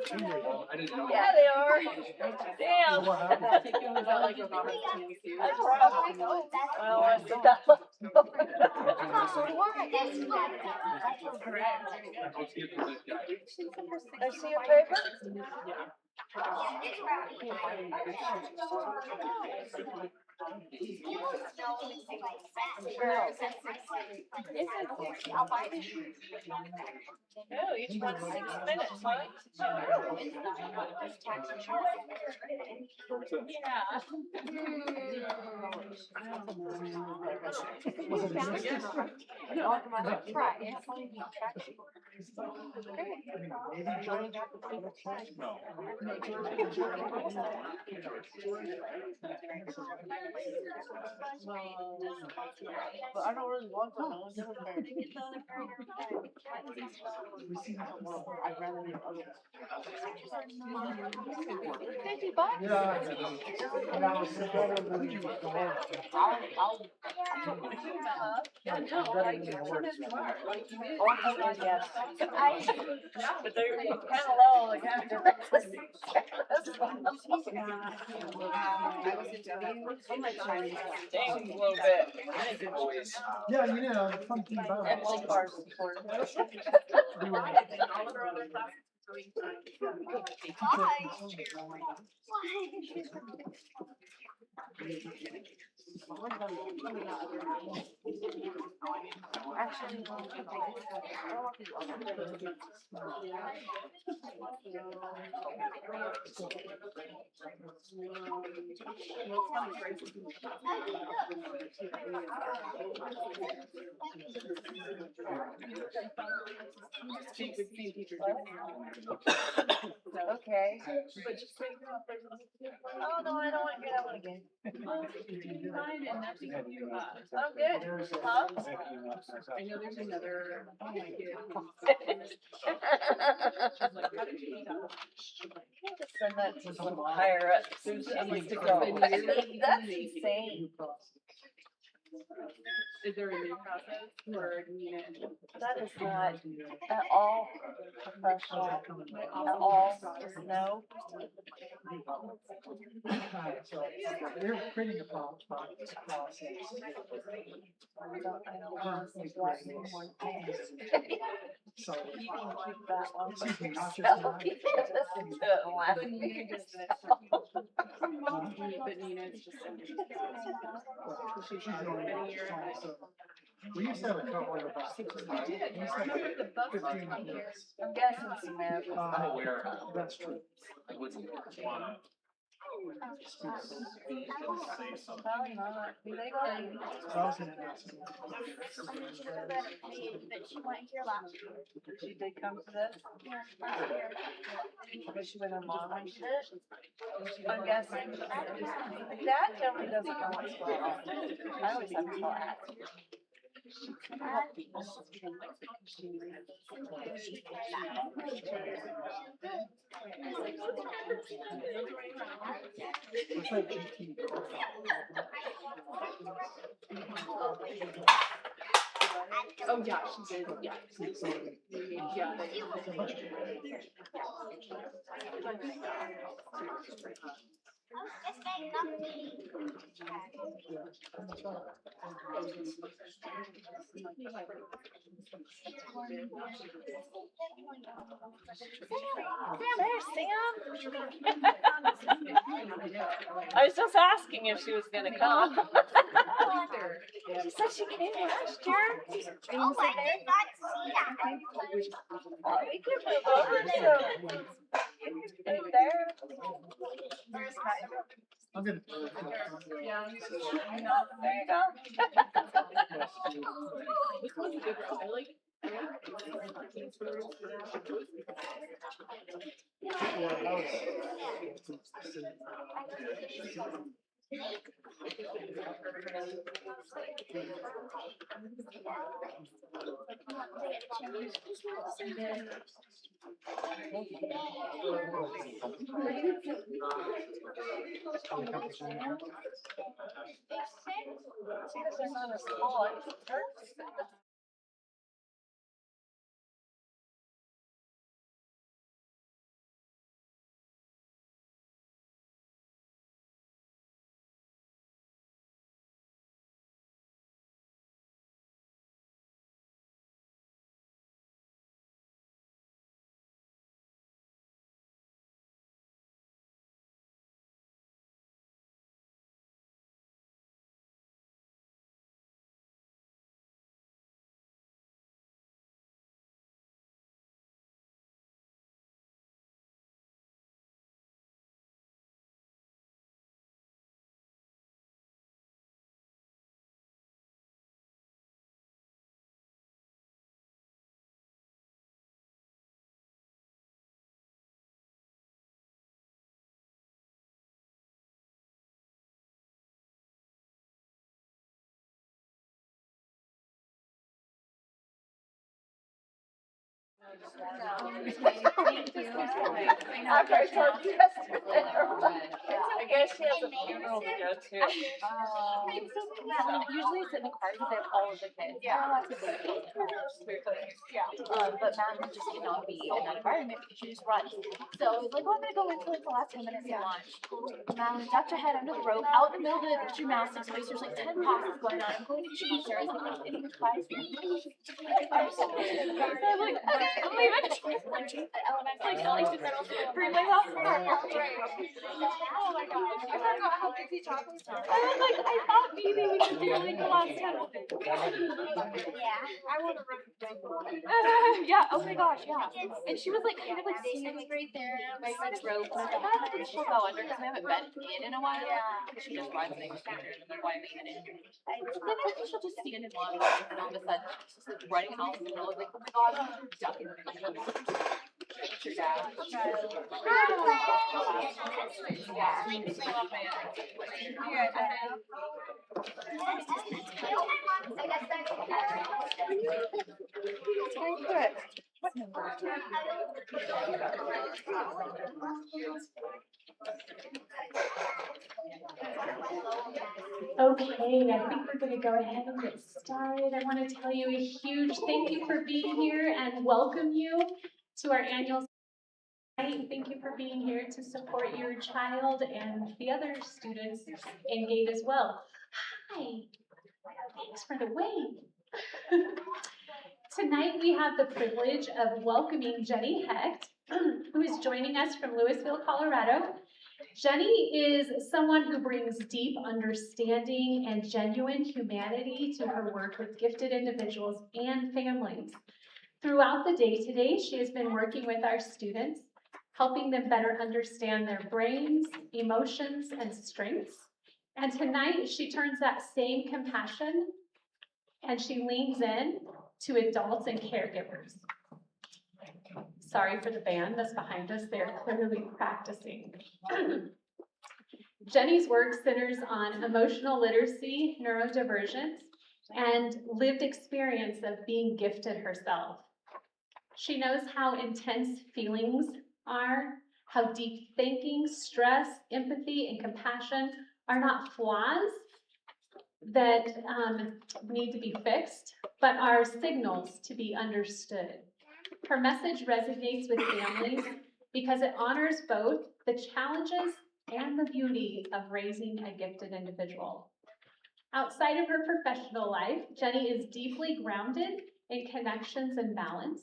Yeah, they are. Damn. What happened? Was that like a Robert That's rough. Well, I see that. I see your paper. Oh, each one's 6 minutes, huh? Was it this? But I don't really want to know. I'd rather be $50. Yeah. And I was better than the work. Yeah, no, like, yes. But they're kind of low, like, after Stings a little bit. Yeah, you know, the fun thing about it. And like bars before. Actually, okay. Oh no, I don't want to hear that one again. I'm good. Huh? I know there's another. Oh my goodness. Just send that to some higher up. I'm like, To go. That's insane. insane. Is there a new process or you know? That is not at all professional. At all. No. They're creating a process. I don't want to say last name one thing. So, You can keep that one for excuse me, not just yourself. mine. You can listen to it and laugh. But Nina just but Nina's just she's She's going been to here. so we used to have a couple of about 15 minutes. I'm guessing some math. I'm aware of it. That's true. I wouldn't want to say something. Probably not. Do they go? I was gonna ask you. But she went here last year. She did come to this? Yeah, last year. But she went on mom and shit? I'm guessing. Dad generally doesn't know what's going on. I always have to ask. It's like 18. Oh yeah, she did. Yeah. Yeah. There's Sam. I was just asking if she was gonna come. She said she came last year. Oh, I did not see that. Oh, we can move over so. Right there. I'm gonna. Yeah. There you go. This one's good. I like. See, this is not a small. Thank you. After I told you yesterday. I guess she has a funeral to go to. Usually it's in the car because I have all of the kids. Yeah. Lots of little kids. But Madeline just cannot be in that environment because she just runs. So I was like, oh, I'm gonna go into like the last 10 minutes of lunch. Madeline ducked her head under the rope, out in the middle of the gymnastics place. There's like 10 classes going on. I'm going to the upstairs. I was like, it's 5 minutes. So I'm like, okay, I'm leaving. Like, Ellie should settle bring my house. Oh my gosh. I forgot how busy chocolates are. I was like, I thought maybe we could do like the last 10 minutes. Yeah. I want to run Yeah, oh my gosh, yeah. And she was like kind of like standing right there by my rope. And I thought, I think she'll go under because I haven't been in a while. She just runs and I was why I'm in it. Then I think she'll just stand and watch and all of a sudden she's just like running out in the middle. I was like, oh my god, I'm ducking her. It's your dad. Okay, I think we're going to go ahead and get started. I want to tell you a huge thank you for being here and welcome you to our annual night. Thank you for being here to support your child and the other students in GATE as well. Hi, thanks for the wave. Tonight we have the privilege of welcoming Jenny Hecht, who is joining us from Louisville, Colorado. Jenny is someone who brings deep understanding and genuine humanity to her work with gifted individuals and families. Throughout the day today, she has been working with our students, helping them better understand their brains, emotions, and strengths. And tonight, she turns that same compassion and she leans in to adults and caregivers. Sorry for the band that's behind us, they're clearly practicing. Jenny's work centers on emotional literacy, neurodivergence, and lived experience of being gifted herself. She knows how intense feelings are, how deep thinking, stress, empathy, and compassion are not flaws that need to be fixed, but are signals to be understood. Her message resonates with families because it honors both the challenges and the beauty of raising a gifted individual. Outside of her professional life, Jenny is deeply grounded in connections and balance.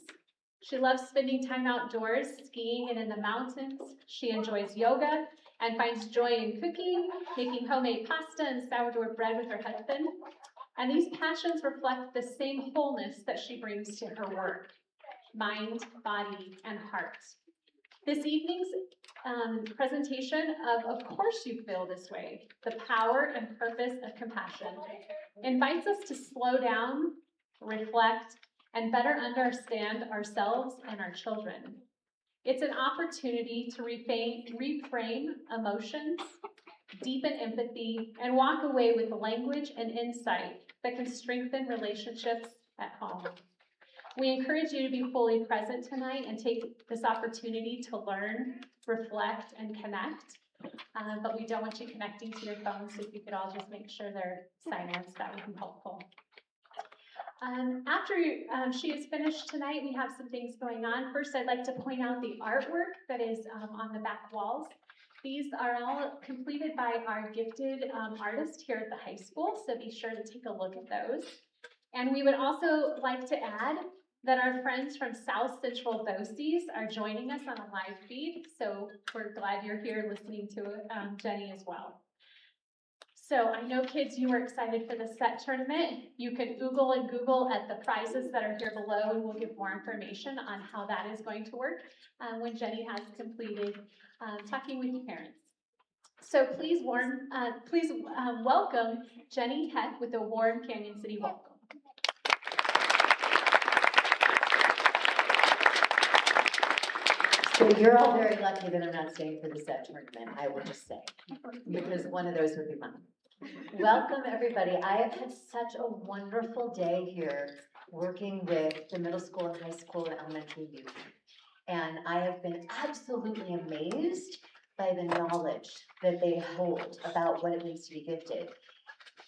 She loves spending time outdoors, skiing and in the mountains. She enjoys yoga and finds joy in cooking, making homemade pasta and sourdough bread with her husband. And these passions reflect the same wholeness that she brings to her work. Mind, body, and heart. This evening's presentation of course you feel this way, the power and purpose of compassion, invites us to slow down, reflect, and better understand ourselves and our children. It's an opportunity to reframe emotions, deepen empathy, and walk away with language and insight that can strengthen relationships at home. We encourage you to be fully present tonight and take this opportunity to learn, reflect, and connect. But we don't want you connecting to your phones, so if you could all just make sure they're silenced, that would be helpful. After she is finished tonight, we have some things going on. First, I'd like to point out the artwork that is on the back walls. These are all completed by our gifted artists here at the high school, so be sure to take a look at those. And we would also like to add that our friends from South Central BOCES are joining us on a live feed, so we're glad you're here listening to Jenny as well. So I know kids, you were excited for the set tournament. You can Google and Google at the prizes that are here below, and we'll give more information on how that is going to work when Jenny has completed talking with parents. So please welcome Jenny Hecht with the Warren Canyon City Welcome. So you're all very lucky that I'm not staying for the set tournament, I will just say, because one of those would be mine. Welcome, everybody. I have had such a wonderful day here working with the middle school and high school and elementary youth. And I have been absolutely amazed by the knowledge that they hold about what it means to be gifted.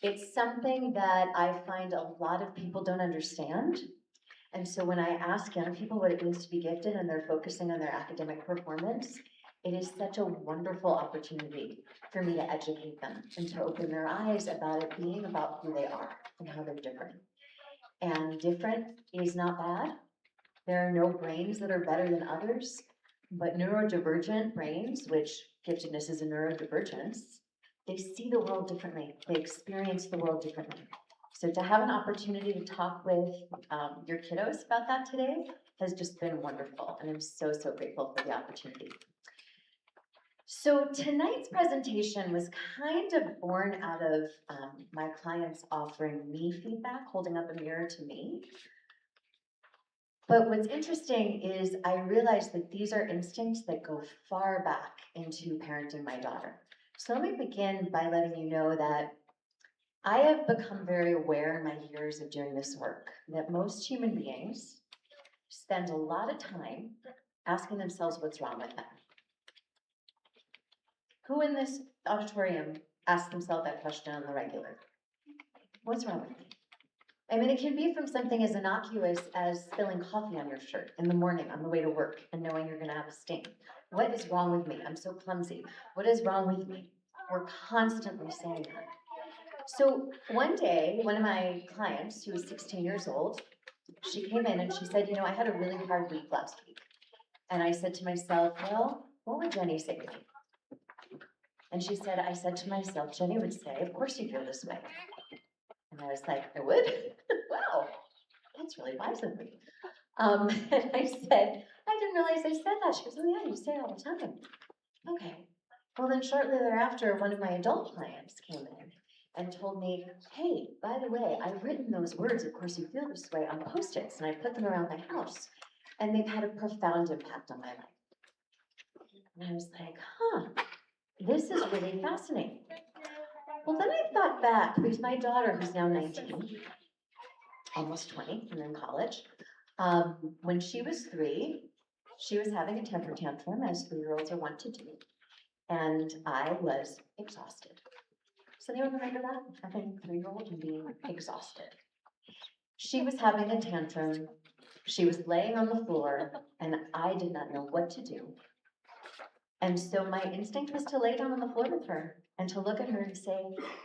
It's something that I find a lot of people don't understand. And so when I ask young people what it means to be gifted and they're focusing on their academic performance, it is such a wonderful opportunity for me to educate them and to open their eyes about it being about who they are and how they're different. And different is not bad. There are no brains that are better than others, but neurodivergent brains, which giftedness is a neurodivergence, they see the world differently. They experience the world differently. So to have an opportunity to talk with your kiddos about that today has just been wonderful, and I'm so, so grateful for the opportunity. So tonight's presentation was kind of born out of my clients offering me feedback, holding up a mirror to me. But what's interesting is I realized that these are instincts that go far back into parenting my daughter. So let me begin by letting you know that I have become very aware in my years of doing this work that most human beings spend a lot of time asking themselves what's wrong with them. Who in this auditorium asks themselves that question on the regular? What's wrong with me? I mean, it can be from something as innocuous as spilling coffee on your shirt in the morning on the way to work and knowing you're gonna have a stain. What is wrong with me? I'm so clumsy. What is wrong with me? We're constantly saying that. So one day, one of my clients, who was 16 years old, she came in and she said, you know, I had a really hard week last week. And I said to myself, well, what would Jenny say to me? And she said, I said to myself, Jenny would say, of course you feel this way. And I was like, I would? Wow, that's really wise of me. And I said, I didn't realize I said that. She goes, oh yeah, you say it all the time. Okay. Well, then shortly thereafter, one of my adult clients came in and told me, hey, by the way, I've written those words, of course you feel this way, on Post-its, and I put them around my house, and they've had a profound impact on my life. And I was like, this is really fascinating. Well, then I thought back, because my daughter, who's now 19, almost 20, and in college, when she was 3, she was having a temper tantrum, as 3-year-olds are wont to do, and I was exhausted. Does anyone remember that? Having a 3-year-old and being exhausted. She was having a tantrum, she was laying on the floor, and I did not know what to do. And so my instinct was to lay down on the floor with her and to look at her and say,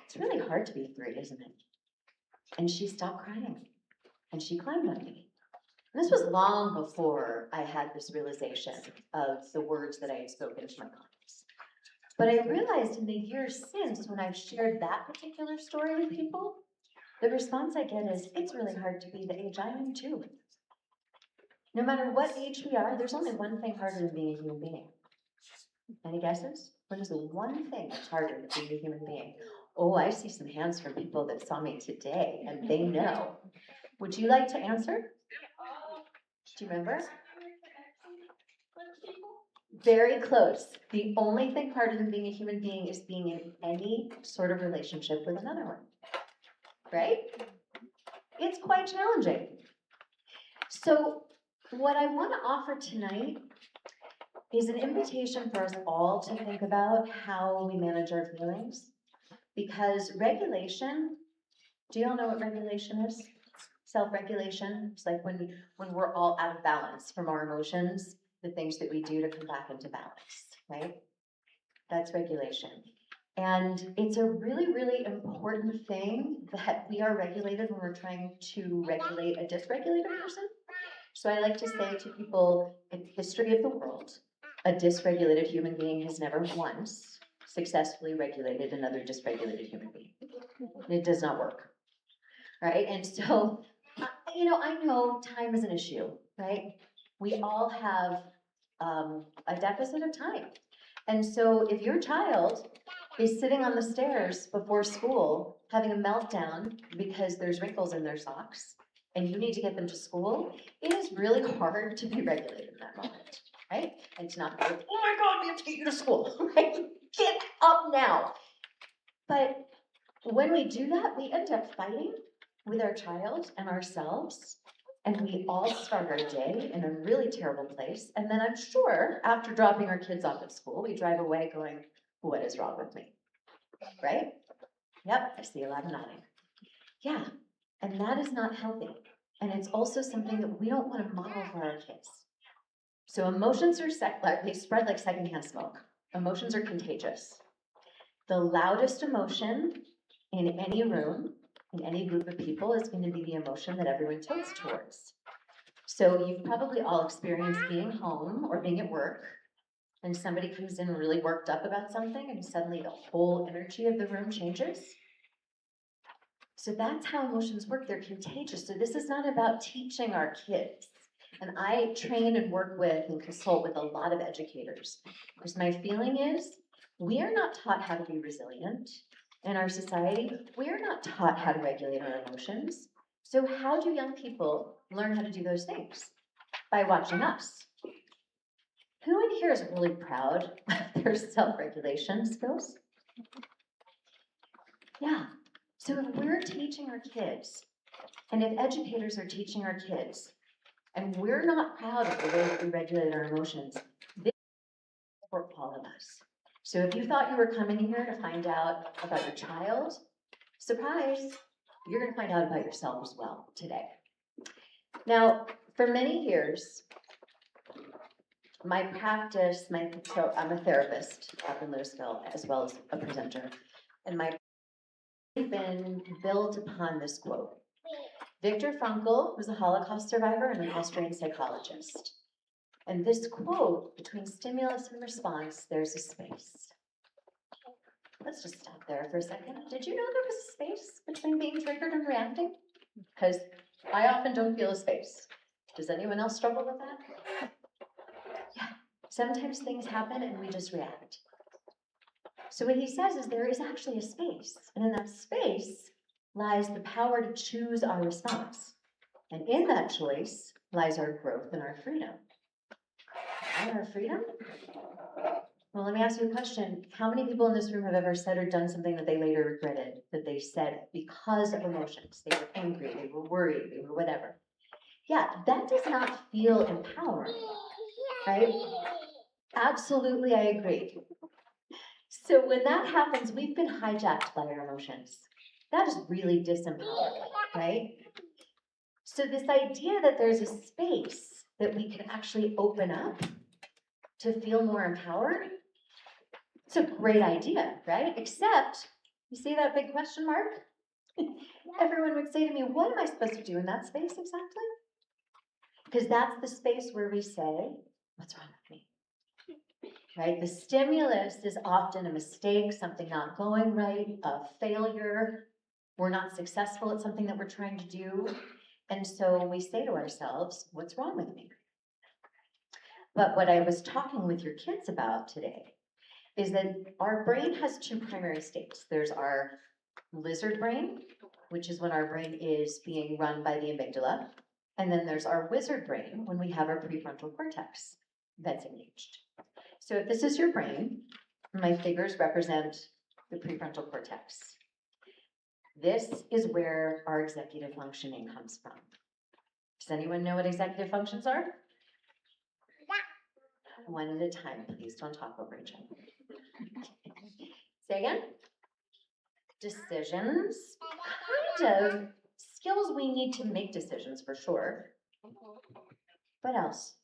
it's really hard to be 3, isn't it? And she stopped crying and she climbed on me. And this was long before I had this realization of the words that I had spoken to my clients. But I realized in the years since, when I've shared that particular story with people, the response I get is, it's really hard to be the age I am too. No matter what age we are, there's only one thing harder than being a human being. Any guesses? What is the one thing that's harder than being a human being? Oh, I see some hands from people that saw me today, and they know. Would you like to answer? Do you remember? Very close. The only thing harder than being a human being is being in any sort of relationship with another one. Right? It's quite challenging. So what I want to offer tonight is an invitation for us all to think about how we manage our feelings. Because regulation, do you all know what regulation is? Self-regulation. It's like when we're all out of balance from our emotions, the things that we do to come back into balance, right? That's regulation. And it's a really, really important thing that we are regulated when we're trying to regulate a dysregulated person. So I like to say to people, in the history of the world, a dysregulated human being has never once successfully regulated another dysregulated human being. It does not work, right? And so, I know time is an issue, right? We all have a deficit of time. And so if your child is sitting on the stairs before school having a meltdown because there's wrinkles in their socks and you need to get them to school, it is really hard to be regulated in that moment, right? And to not be like, oh my God, we have to get you to school, right? Get up now. But when we do that, we end up fighting with our child and ourselves, and we all start our day in a really terrible place. And then I'm sure after dropping our kids off at school, we drive away going, what is wrong with me? Right? Yep, I see a lot of nodding. Yeah, and that is not healthy. And it's also something that we don't want to model for our kids. So emotions are they spread like secondhand smoke. Emotions are contagious. The loudest emotion in any room, in any group of people, is going to be the emotion that everyone tilts towards. So you've probably all experienced being home or being at work, and somebody comes in really worked up about something, and suddenly the whole energy of the room changes. So that's how emotions work. They're contagious. So this is not about teaching our kids. And I train and work with and consult with a lot of educators, because my feeling is we are not taught how to be resilient in our society. We are not taught how to regulate our emotions. So how do young people learn how to do those things? By watching us. Who in here is really proud of their self-regulation skills? Yeah. So if we're teaching our kids, and if educators are teaching our kids, and we're not proud of the way that we regulate our emotions, this is for all of us. So if you thought you were coming here to find out about your child, surprise, you're going to find out about yourself as well today. Now, for many years, my practice, so I'm a therapist up in Louisville as well as a presenter, and my been built upon this quote. Viktor Frankl was a Holocaust survivor and an Austrian psychologist. And this quote, between stimulus and response, there's a space. Let's just stop there for a second. Did you know there was a space between being triggered and reacting? Because I often don't feel a space. Does anyone else struggle with that? Yeah, sometimes things happen and we just react. So what he says is there is actually a space, and in that space lies the power to choose our response. And in that choice lies our growth and our freedom. And our freedom? Well, let me ask you a question. How many people in this room have ever said or done something that they later regretted, that they said because of emotions? They were angry, they were worried, they were whatever. Yeah, that does not feel empowering, right? Absolutely, I agree. So when that happens, we've been hijacked by our emotions. That is really disempowering, right? So this idea that there's a space that we can actually open up to feel more empowered, it's a great idea, right? Except, you see that big question mark? Everyone would say to me, what am I supposed to do in that space exactly? Because that's the space where we say, what's wrong with me? Right? The stimulus is often a mistake, something not going right, a failure. We're not successful at something that we're trying to do. And so we say to ourselves, what's wrong with me? But what I was talking with your kids about today is that our brain has two primary states. There's our lizard brain, which is when our brain is being run by the amygdala. And then there's our wizard brain when we have our prefrontal cortex that's engaged. So if this is your brain, my figures represent the prefrontal cortex. This is where our executive functioning comes from. Does anyone know what executive functions are? One at a time, please don't talk over each other. Say again. Decisions, kind of skills we need to make decisions for sure. What else?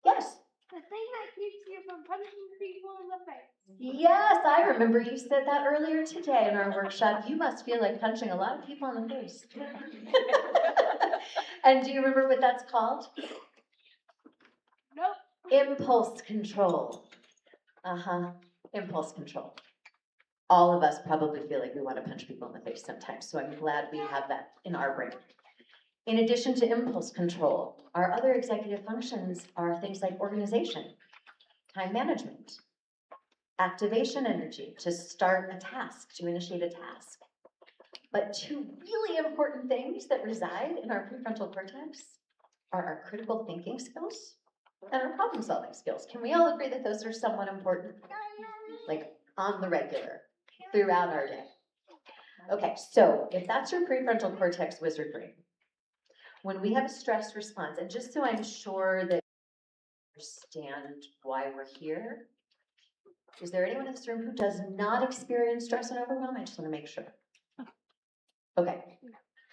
Yes. The thing that keeps you from punching people in the face. Yes, I remember you said that earlier today in our workshop. You must feel like punching a lot of people in the face. And do you remember what that's called? Nope. Impulse control. Impulse control. All of us probably feel like we want to punch people in the face sometimes, so I'm glad we have that in our brain. In addition to impulse control, our other executive functions are things like organization, time management, activation energy to start a task, to initiate a task. But two really important things that reside in our prefrontal cortex are our critical thinking skills and our problem solving skills. Can we all agree that those are somewhat important? Like on the regular, throughout our day. Okay, so if that's your prefrontal cortex wizard brain, when we have a stress response, and just so I'm sure that you understand why we're here, is there anyone in this room who does not experience stress and overwhelm? I just want to make sure. Okay,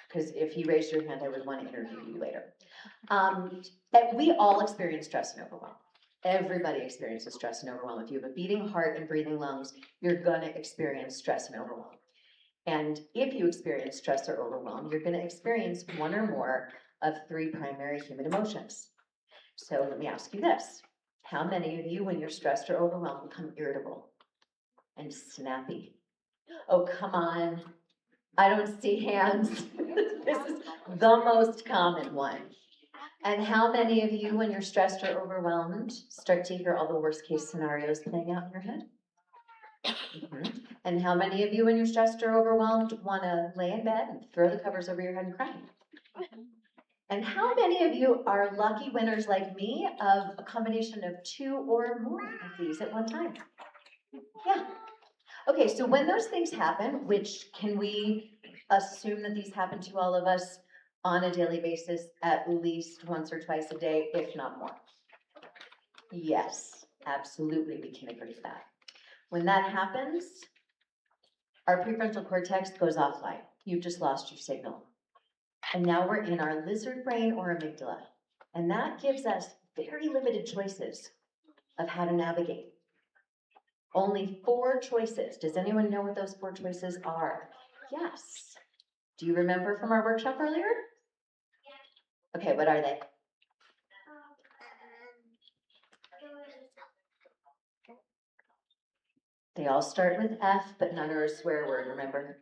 because if you raised your hand, I would want to interview you later. And we all experience stress and overwhelm. Everybody experiences stress and overwhelm. If you have a beating heart and breathing lungs, you're going to experience stress and overwhelm. And if you experience stress or overwhelm, you're going to experience one or more of 3 primary human emotions. So let me ask you this. How many of you, when you're stressed or overwhelmed, become irritable and snappy? Oh, come on. I don't see hands. This is the most common one. And how many of you, when you're stressed or overwhelmed, start to hear all the worst case scenarios playing out in your head? Mm-hmm. And how many of you, when you're stressed or overwhelmed, want to lay in bed and throw the covers over your head and cry? And how many of you are lucky winners like me of a combination of 2 or more of these at one time? Yeah. Okay, so when those things happen, which can we assume that these happen to all of us on a daily basis at least once or twice a day, if not more? Yes, absolutely, we can agree with that. When that happens, our prefrontal cortex goes offline. You've just lost your signal. And now we're in our lizard brain or amygdala. And that gives us very limited choices of how to navigate. Only 4 choices. Does anyone know what those 4 choices are? Yes. Do you remember from our workshop earlier? Okay, what are they? They all start with F, but none are a swear word, remember?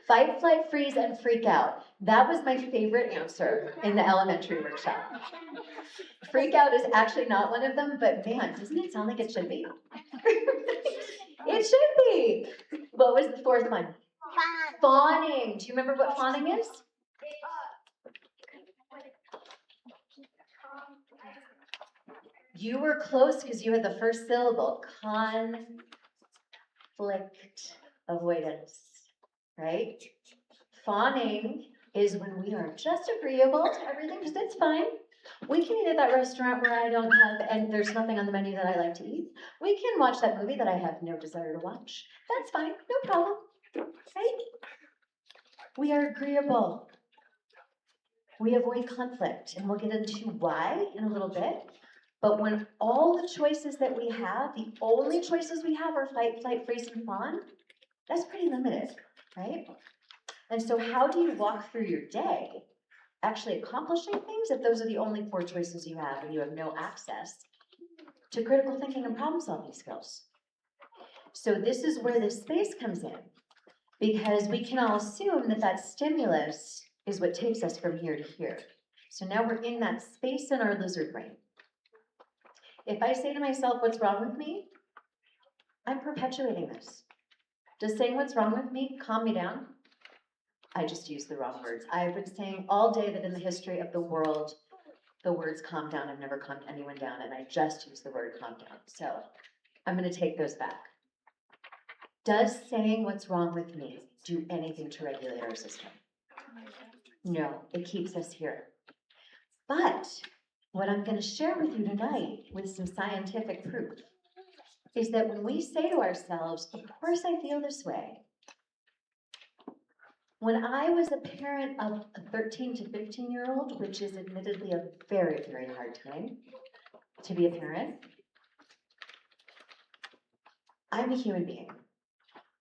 Fight, flight, freeze, and freak out. That was my favorite answer in the elementary workshop. Freak out is actually not one of them, but man, doesn't it sound like it should be? It should be. What was the 4th one? Fawning. Do you remember what fawning is? You were close because you had the first syllable. Conflict avoidance, right? Fawning is when we are just agreeable to everything because it's fine. We can eat at that restaurant where I don't have, and there's nothing on the menu that I like to eat. We can watch that movie that I have no desire to watch. That's fine, no problem, right? We are agreeable. We avoid conflict, and we'll get into why in a little bit. But when all the choices that we have, the only choices we have are fight, flight, freeze, and fawn, that's pretty limited, right? And so how do you walk through your day actually accomplishing things if those are the only 4 choices you have and you have no access to critical thinking and problem solving skills? So this is where this space comes in, because we can all assume that that stimulus is what takes us from here to here. So now we're in that space in our lizard brain. If I say to myself, what's wrong with me? I'm perpetuating this. Does saying what's wrong with me calm me down? I just used the wrong words. I've been saying all day that in the history of the world, the words calm down have never calmed anyone down, and I just used the word calm down. So I'm going to take those back. Does saying what's wrong with me do anything to regulate our system? No, it keeps us here. But what I'm going to share with you tonight with some scientific proof is that when we say to ourselves, of course I feel this way. When I was a parent of a 13 to 15-year-old, which is admittedly a very, very hard time to be a parent, I'm a human being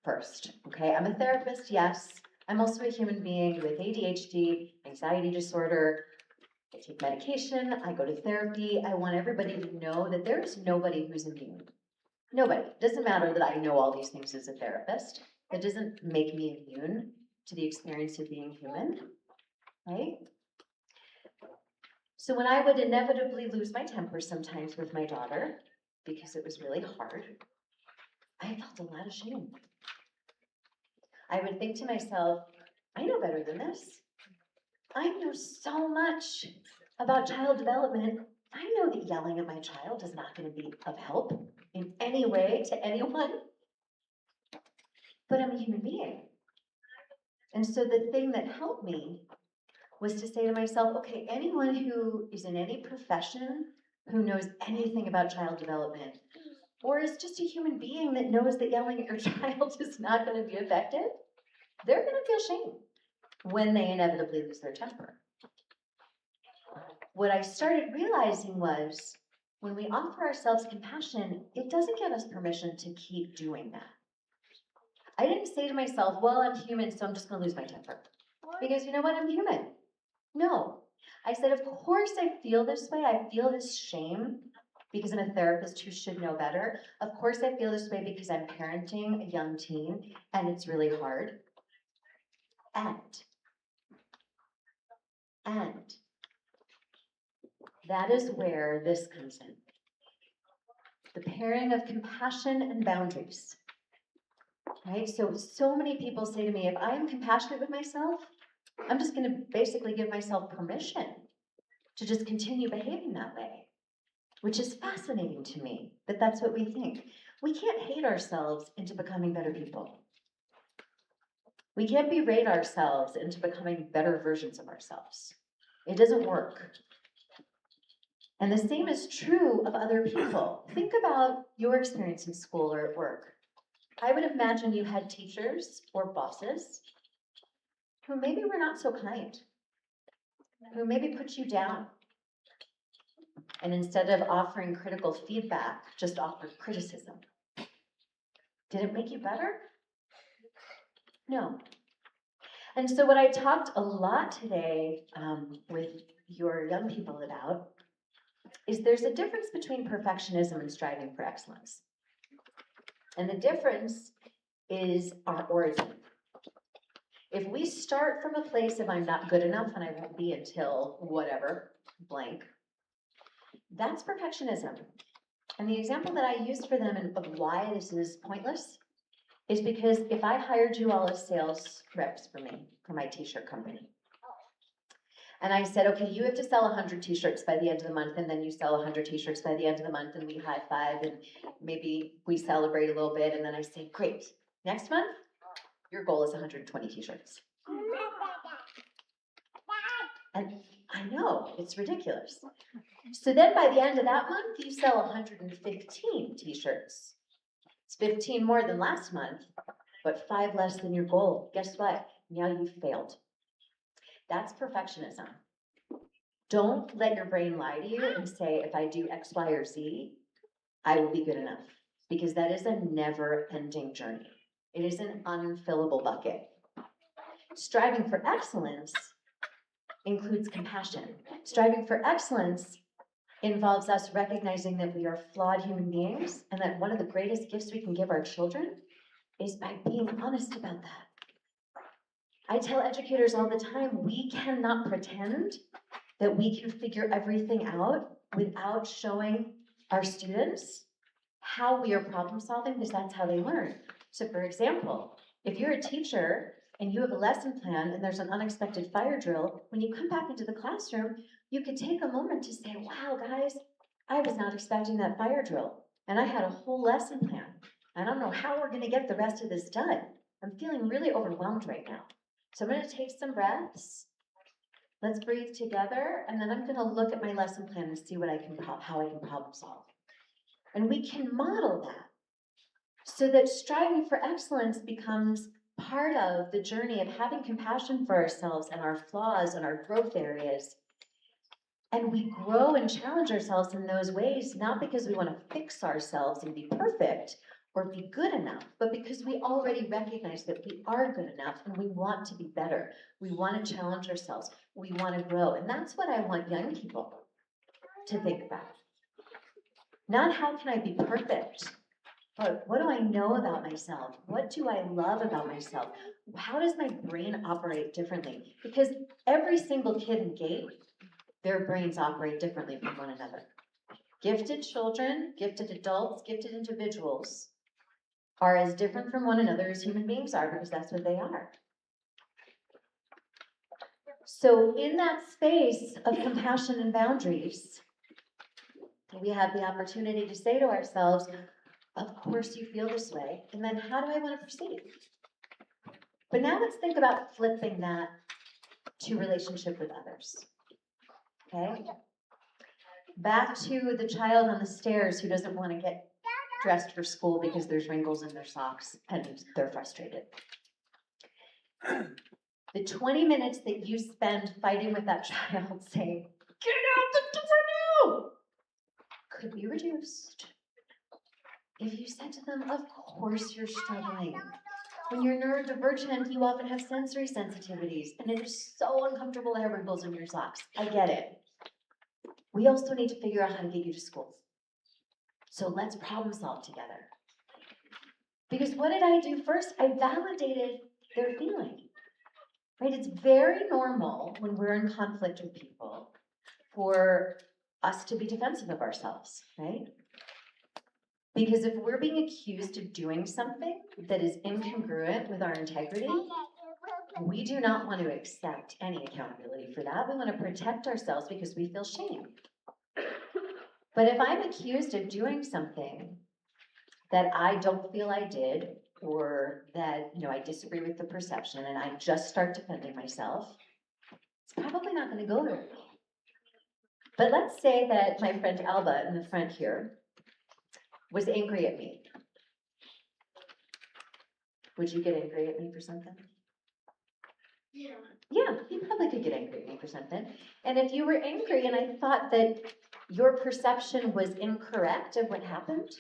first, okay? I'm a therapist, yes. I'm also a human being with ADHD, anxiety disorder. I take medication, I go to therapy. I want everybody to know that there is nobody who's immune. Nobody. It doesn't matter that I know all these things as a therapist. That doesn't make me immune to the experience of being human, right? So when I would inevitably lose my temper sometimes with my daughter, because it was really hard, I felt a lot of shame. I would think to myself, I know better than this. I know so much about child development, I know that yelling at my child is not going to be of help in any way to anyone, but I'm a human being. And so the thing that helped me was to say to myself, okay, anyone who is in any profession who knows anything about child development, or is just a human being that knows that yelling at your child is not going to be effective, they're going to feel shame when they inevitably lose their temper. What I started realizing was when we offer ourselves compassion, it doesn't give us permission to keep doing that. I didn't say to myself, well, I'm human, so I'm just going to lose my temper. Because you know what? I'm human. No. I said, of course I feel this way. I feel this shame because I'm a therapist who should know better. Of course I feel this way because I'm parenting a young teen and it's really hard. And that is where this comes in. The pairing of compassion and boundaries. Right? So many people say to me, if I am compassionate with myself, I'm just going to basically give myself permission to just continue behaving that way, which is fascinating to me, that that's what we think. We can't hate ourselves into becoming better people. We can't berate ourselves into becoming better versions of ourselves. It doesn't work. And the same is true of other people. Think about your experience in school or at work. I would imagine you had teachers or bosses who maybe were not so kind, who maybe put you down. And instead of offering critical feedback, just offered criticism. Did it make you better? No. And so what I talked a lot today with your young people about is there's a difference between perfectionism and striving for excellence. And the difference is our origin. If we start from a place of I'm not good enough and I won't be until whatever, blank, that's perfectionism. And the example that I used for them of why this is pointless is because if I hired you all as sales reps for me, for my t-shirt company, and I said, okay, you have to sell 100 t-shirts by the end of the month, and then you sell 100 t-shirts by the end of the month, and we high five, and maybe we celebrate a little bit, and then I say, great, next month, your goal is 120 t-shirts. And I know, it's ridiculous. So then by the end of that month, you sell 115 t-shirts. It's 15 more than last month, but 5 less than your goal. Guess what? Now you failed. That's perfectionism. Don't let your brain lie to you and say, if I do X, Y, or Z, I will be good enough. Because that is a never-ending journey. It is an unfillable bucket. Striving for excellence includes compassion. Striving for excellence involves us recognizing that we are flawed human beings and that one of the greatest gifts we can give our children is by being honest about that. I tell educators all the time, we cannot pretend that we can figure everything out without showing our students how we are problem solving, because that's how they learn. So for example, if you're a teacher and you have a lesson plan and there's an unexpected fire drill, when you come back into the classroom, you could take a moment to say, wow, guys, I was not expecting that fire drill. And I had a whole lesson plan. I don't know how we're gonna get the rest of this done. I'm feeling really overwhelmed right now. So I'm gonna take some breaths. Let's breathe together, and then I'm gonna look at my lesson plan and see what how I can problem solve. And we can model that so that striving for excellence becomes part of the journey of having compassion for ourselves and our flaws and our growth areas. And we grow and challenge ourselves in those ways, not because we want to fix ourselves and be perfect or be good enough, but because we already recognize that we are good enough and we want to be better. We want to challenge ourselves. We want to grow. And that's what I want young people to think about. Not how can I be perfect, but what do I know about myself? What do I love about myself? How does my brain operate differently? Because every single kid in GATE, their brains operate differently from one another. Gifted children, gifted adults, gifted individuals are as different from one another as human beings are, because that's what they are. So in that space of compassion and boundaries, we have the opportunity to say to ourselves, of course you feel this way, and then how do I want to proceed? But now let's think about flipping that to relationship with others, okay? Back to the child on the stairs who doesn't want to get dressed for school because there's wrinkles in their socks and they're frustrated. The 20 minutes that you spend fighting with that child saying, get out the door now, could be reduced if you said to them, of course you're struggling. When you're neurodivergent, you often have sensory sensitivities, and it is so uncomfortable to have wrinkles in your socks. I get it. We also need to figure out how to get you to school. So let's problem solve together. Because what did I do first? I validated their feeling, right? It's very normal when we're in conflict with people for us to be defensive of ourselves, right? Because if we're being accused of doing something that is incongruent with our integrity, we do not want to accept any accountability for that. We want to protect ourselves because we feel shame. But if I'm accused of doing something that I don't feel I did, or that, I disagree with the perception and I just start defending myself, it's probably not going to go very well. But let's say that my friend Alba in the front here was angry at me. Would you get angry at me for something? Yeah, you probably could get angry at me for something. And if you were angry and I thought that your perception was incorrect of what happened,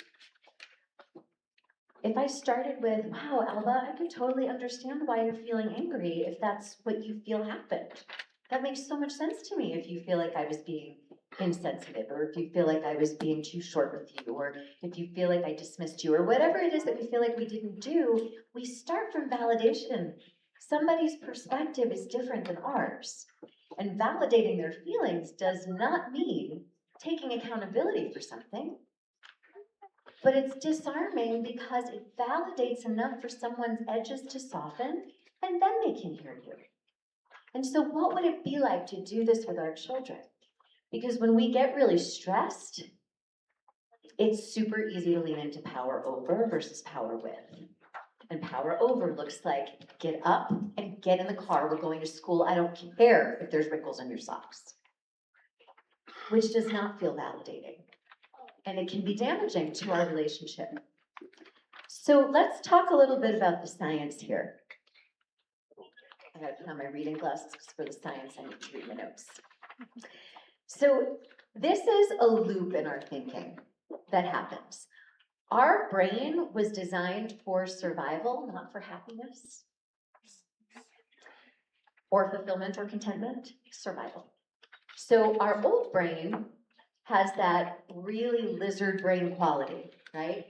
if I started with, wow, Alba, I could totally understand why you're feeling angry if that's what you feel happened. That makes so much sense to me if you feel like I was being insensitive, or if you feel like I was being too short with you, or if you feel like I dismissed you, or whatever it is that we feel like we didn't do, we start from validation. Somebody's perspective is different than ours. And validating their feelings does not mean taking accountability for something. But it's disarming because it validates enough for someone's edges to soften, and then they can hear you. And so what would it be like to do this with our children? Because when we get really stressed, it's super easy to lean into power over versus power with. And power over looks like, get up and get in the car, we're going to school, I don't care if there's wrinkles in your socks. Which does not feel validating. And it can be damaging to our relationship. So let's talk a little bit about the science here. I gotta put on my reading glasses because for the science I need to read my notes. So this is a loop in our thinking that happens. Our brain was designed for survival, not for happiness, or fulfillment or contentment, survival. So our old brain has that really lizard brain quality, right?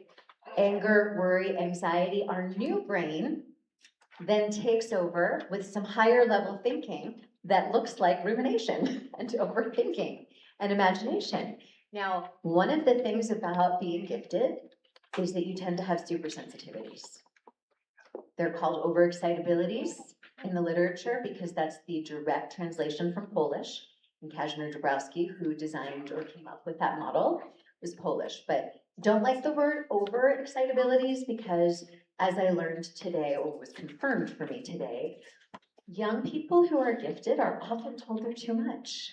Anger, worry, anxiety. Our new brain then takes over with some higher level thinking that looks like rumination and overthinking and imagination. Now, one of the things about being gifted is that you tend to have super sensitivities. They're called overexcitabilities in the literature because that's the direct translation from Polish. And Kazimierz Dabrowski, who designed or came up with that model, was Polish. But don't like the word overexcitabilities because, as I learned today, or was confirmed for me today, young people who are gifted are often told they're too much.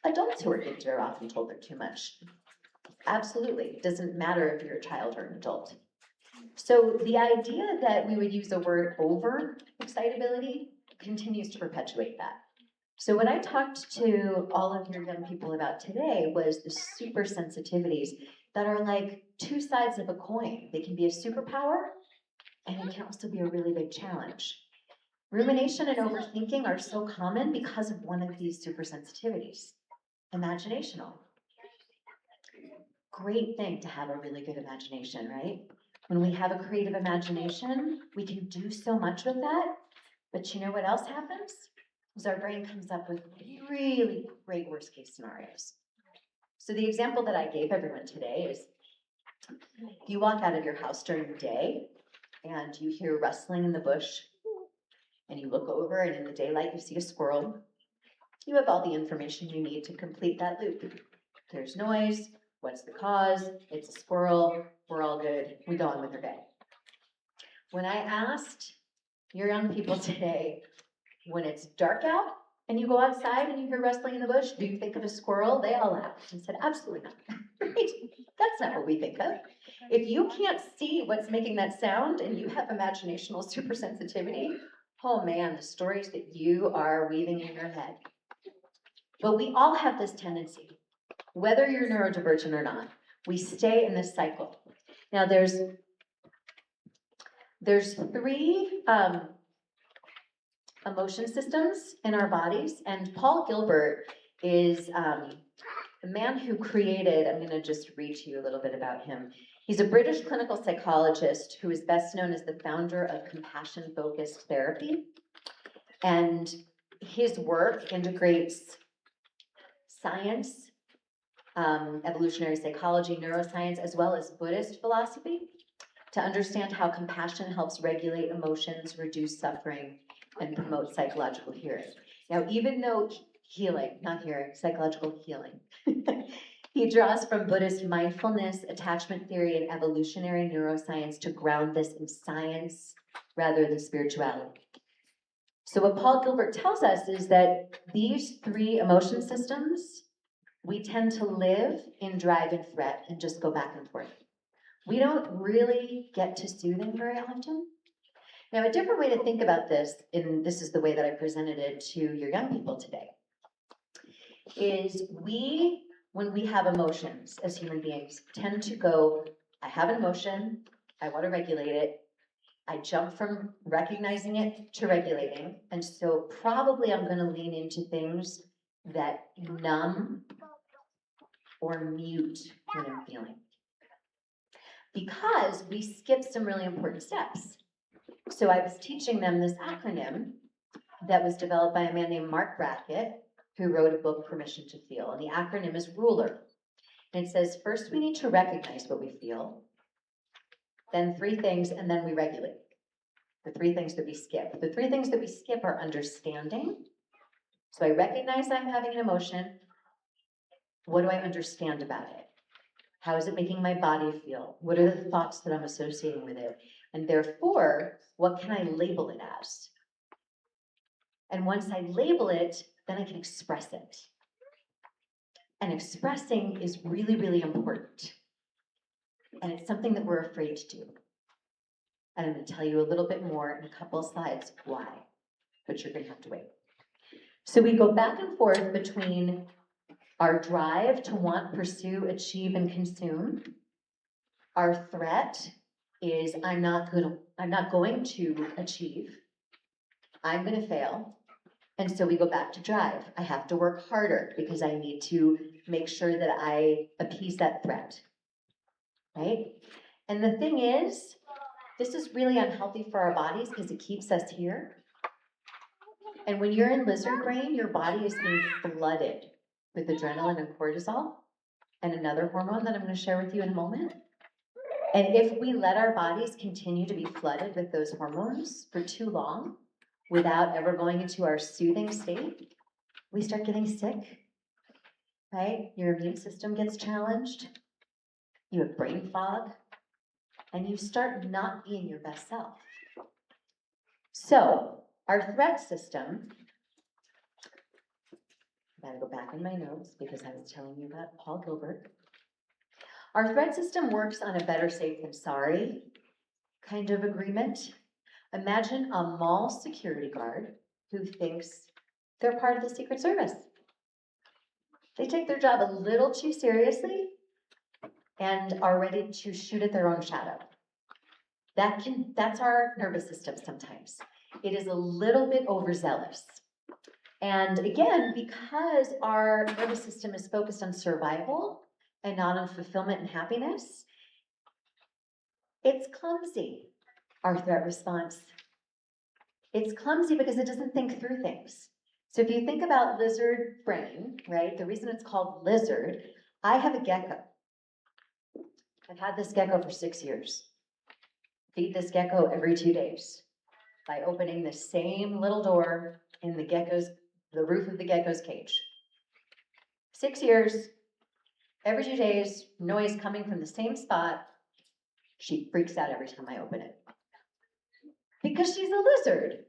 Adults who are gifted are often told they're too much. Absolutely. It doesn't matter if you're a child or an adult. So the idea that we would use the word overexcitability continues to perpetuate that. So what I talked to all of your young people about today was the super sensitivities that are like two sides of a coin. They can be a superpower, and it can also be a really big challenge. Rumination and overthinking are so common because of one of these super sensitivities, imaginational. Great thing to have a really good imagination, right? When we have a creative imagination, we can do so much with that. But you know what else happens? Is our brain comes up with really great worst case scenarios. So the example that I gave everyone today is you walk out of your house during the day and you hear rustling in the bush and you look over and in the daylight you see a squirrel, you have all the information you need to complete that loop. There's noise, what's the cause, it's a squirrel, we're all good, we go on with our day. When I asked your young people today, when it's dark out and you go outside and you hear rustling in the bush, do you think of a squirrel? They all laughed and said, absolutely not. Right? That's not what we think of. If you can't see what's making that sound and you have imaginational supersensitivity, oh man, the stories that you are weaving in your head. But we all have this tendency, whether you're neurodivergent or not, we stay in this cycle. Now there's three emotion systems in our bodies, and Paul Gilbert is the man who created, I'm gonna just read to you a little bit about him. He's a British clinical psychologist who is best known as the founder of compassion-focused therapy. And his work integrates science, evolutionary psychology, neuroscience, as well as Buddhist philosophy to understand how compassion helps regulate emotions, reduce suffering, and promote psychological healing. Now, even though psychological healing, he draws from Buddhist mindfulness, attachment theory, and evolutionary neuroscience to ground this in science rather than spirituality. So what Paul Gilbert tells us is that these three emotion systems, we tend to live in drive and threat and just go back and forth. We don't really get to soothing very often. Now, a different way to think about this, and this is the way that I presented it to your young people today, is when we have emotions as human beings, tend to go, I have an emotion, I want to regulate it, I jump from recognizing it to regulating, and so probably I'm going to lean into things that numb or mute what I'm feeling. Because we skip some really important steps. So I was teaching them this acronym that was developed by a man named Mark Brackett, who wrote a book, Permission to Feel, and the acronym is RULER. And it says, first we need to recognize what we feel, then three things, and then we regulate. The three things that we skip. The three things that we skip are understanding. So I recognize I'm having an emotion. What do I understand about it? How is it making my body feel? What are the thoughts that I'm associating with it? And therefore, what can I label it as? And once I label it, then I can express it. And expressing is really, really important. And it's something that we're afraid to do. And I'm going to tell you a little bit more in a couple of slides why, but you're going to have to wait. So we go back and forth between our drive to want, pursue, achieve, and consume. Our threat is I'm not going to achieve. I'm going to fail. And so we go back to drive. I have to work harder because I need to make sure that I appease that threat, right? And the thing is, this is really unhealthy for our bodies because it keeps us here. And when you're in lizard brain, your body is being flooded with adrenaline and cortisol and another hormone that I'm going to share with you in a moment. And if we let our bodies continue to be flooded with those hormones for too long, without ever going into our soothing state, we start getting sick, right? Your immune system gets challenged, you have brain fog, and you start not being your best self. So, our threat system, I gotta go back in my notes because I was telling you about Paul Gilbert. Our threat system works on a better safe than sorry kind of agreement. Imagine a mall security guard who thinks they're part of the Secret Service. They take their job a little too seriously and are ready to shoot at their own shadow. That's our nervous system sometimes. It is a little bit overzealous. And again, because our nervous system is focused on survival and not on fulfillment and happiness, it's clumsy, our threat response. It's clumsy because it doesn't think through things. So if you think about lizard brain, right, the reason it's called lizard, I have a gecko. I've had this gecko for 6 years. Feed this gecko every 2 days. by opening the same little door in the roof of the gecko's cage. 6 years, every 2 days, noise coming from the same spot. She freaks out every time I open it. Because she's a lizard,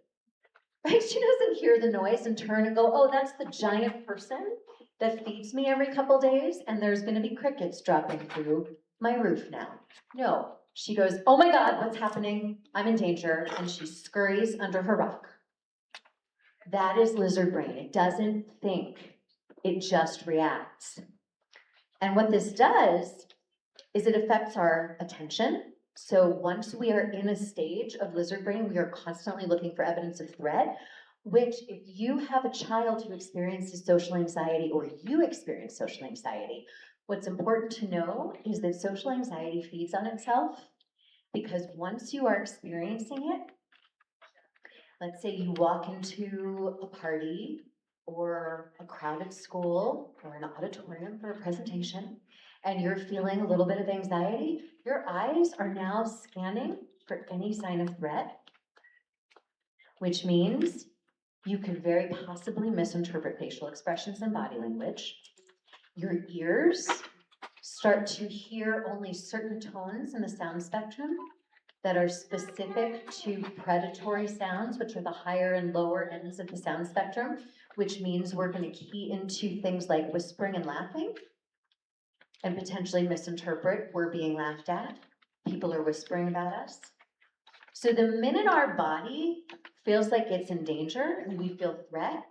right? She doesn't hear the noise and turn and go, oh, that's the giant person that feeds me every couple days, and there's gonna be crickets dropping through my roof now. No, she goes, oh my God, what's happening? I'm in danger, and she scurries under her rock. That is lizard brain. It doesn't think, it just reacts. And what this does is it affects our attention. So once we are in a stage of lizard brain, we are constantly looking for evidence of threat, which if you have a child who experiences social anxiety or you experience social anxiety, what's important to know is that social anxiety feeds on itself, because once you are experiencing it, let's say you walk into a party or a crowded school or an auditorium for a presentation, and you're feeling a little bit of anxiety, your eyes are now scanning for any sign of threat, which means you could very possibly misinterpret facial expressions and body language. Your ears start to hear only certain tones in the sound spectrum that are specific to predatory sounds, which are the higher and lower ends of the sound spectrum, which means we're going to key into things like whispering and laughing and potentially misinterpret we're being laughed at. People are whispering about us. So the minute our body feels like it's in danger and we feel threat,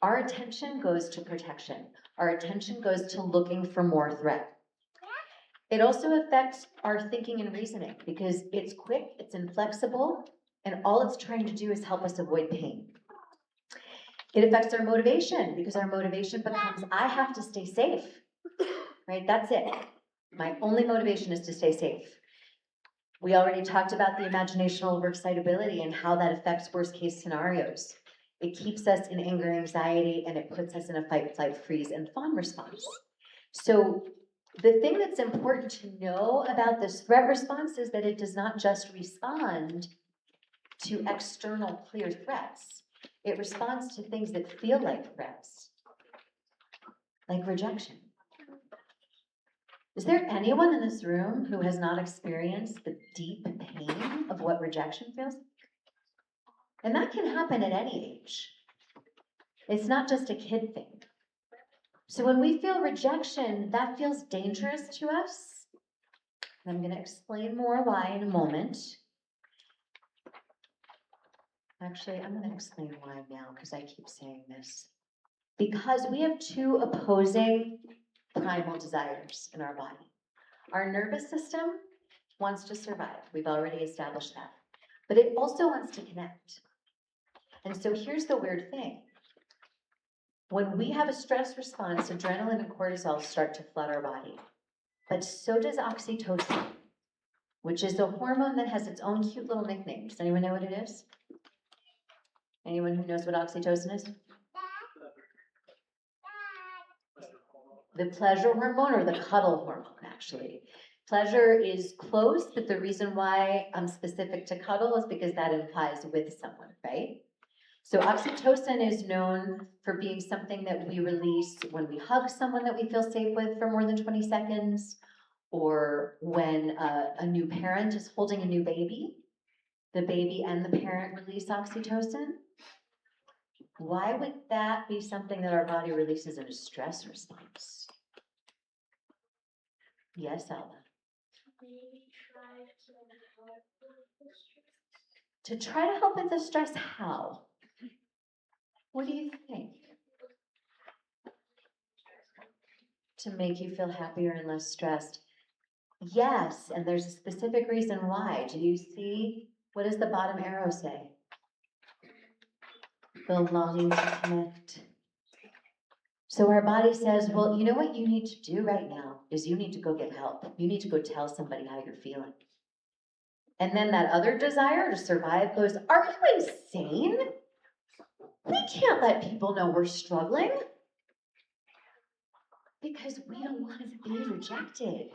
our attention goes to protection. Our attention goes to looking for more threat. It also affects our thinking and reasoning because it's quick, it's inflexible, and all it's trying to do is help us avoid pain. It affects our motivation because our motivation becomes, I have to stay safe, right? That's it. My only motivation is to stay safe. We already talked about the imaginational overexcitability and how that affects worst case scenarios. It keeps us in anger, anxiety, and it puts us in a fight, flight, freeze, and fawn response. So the thing that's important to know about this threat response is that it does not just respond to external clear threats. It responds to things that feel like threats, like rejection. Is there anyone in this room who has not experienced the deep pain of what rejection feels like? And that can happen at any age. It's not just a kid thing. So when we feel rejection, that feels dangerous to us. And I'm going to explain more why in a moment. Actually, I'm going to explain why now because I keep saying this. Because we have two opposing primal desires in our body. Our nervous system wants to survive. We've already established that. But it also wants to connect. And so here's the weird thing. When we have a stress response, adrenaline and cortisol start to flood our body. But so does oxytocin, which is a hormone that has its own cute little nickname. Does anyone know what it is? Anyone who knows what oxytocin is? The pleasure hormone or the cuddle hormone, actually. Pleasure is close, but the reason why I'm specific to cuddle is because that implies with someone, right? So oxytocin is known for being something that we release when we hug someone that we feel safe with for more than 20 seconds, or when a new parent is holding a new baby, the baby and the parent release oxytocin. Why would that be something that our body releases in a stress response? Yes, Alba. To try to help with the stress, how? What do you think? To make you feel happier and less stressed. Yes, and there's a specific reason why. Do you see, what does the bottom arrow say? The longing to connect. So our body says, well, you know what you need to do right now is you need to go get help. You need to go tell somebody how you're feeling. And then that other desire to survive goes, are you insane? We can't let people know we're struggling because we don't want to be rejected.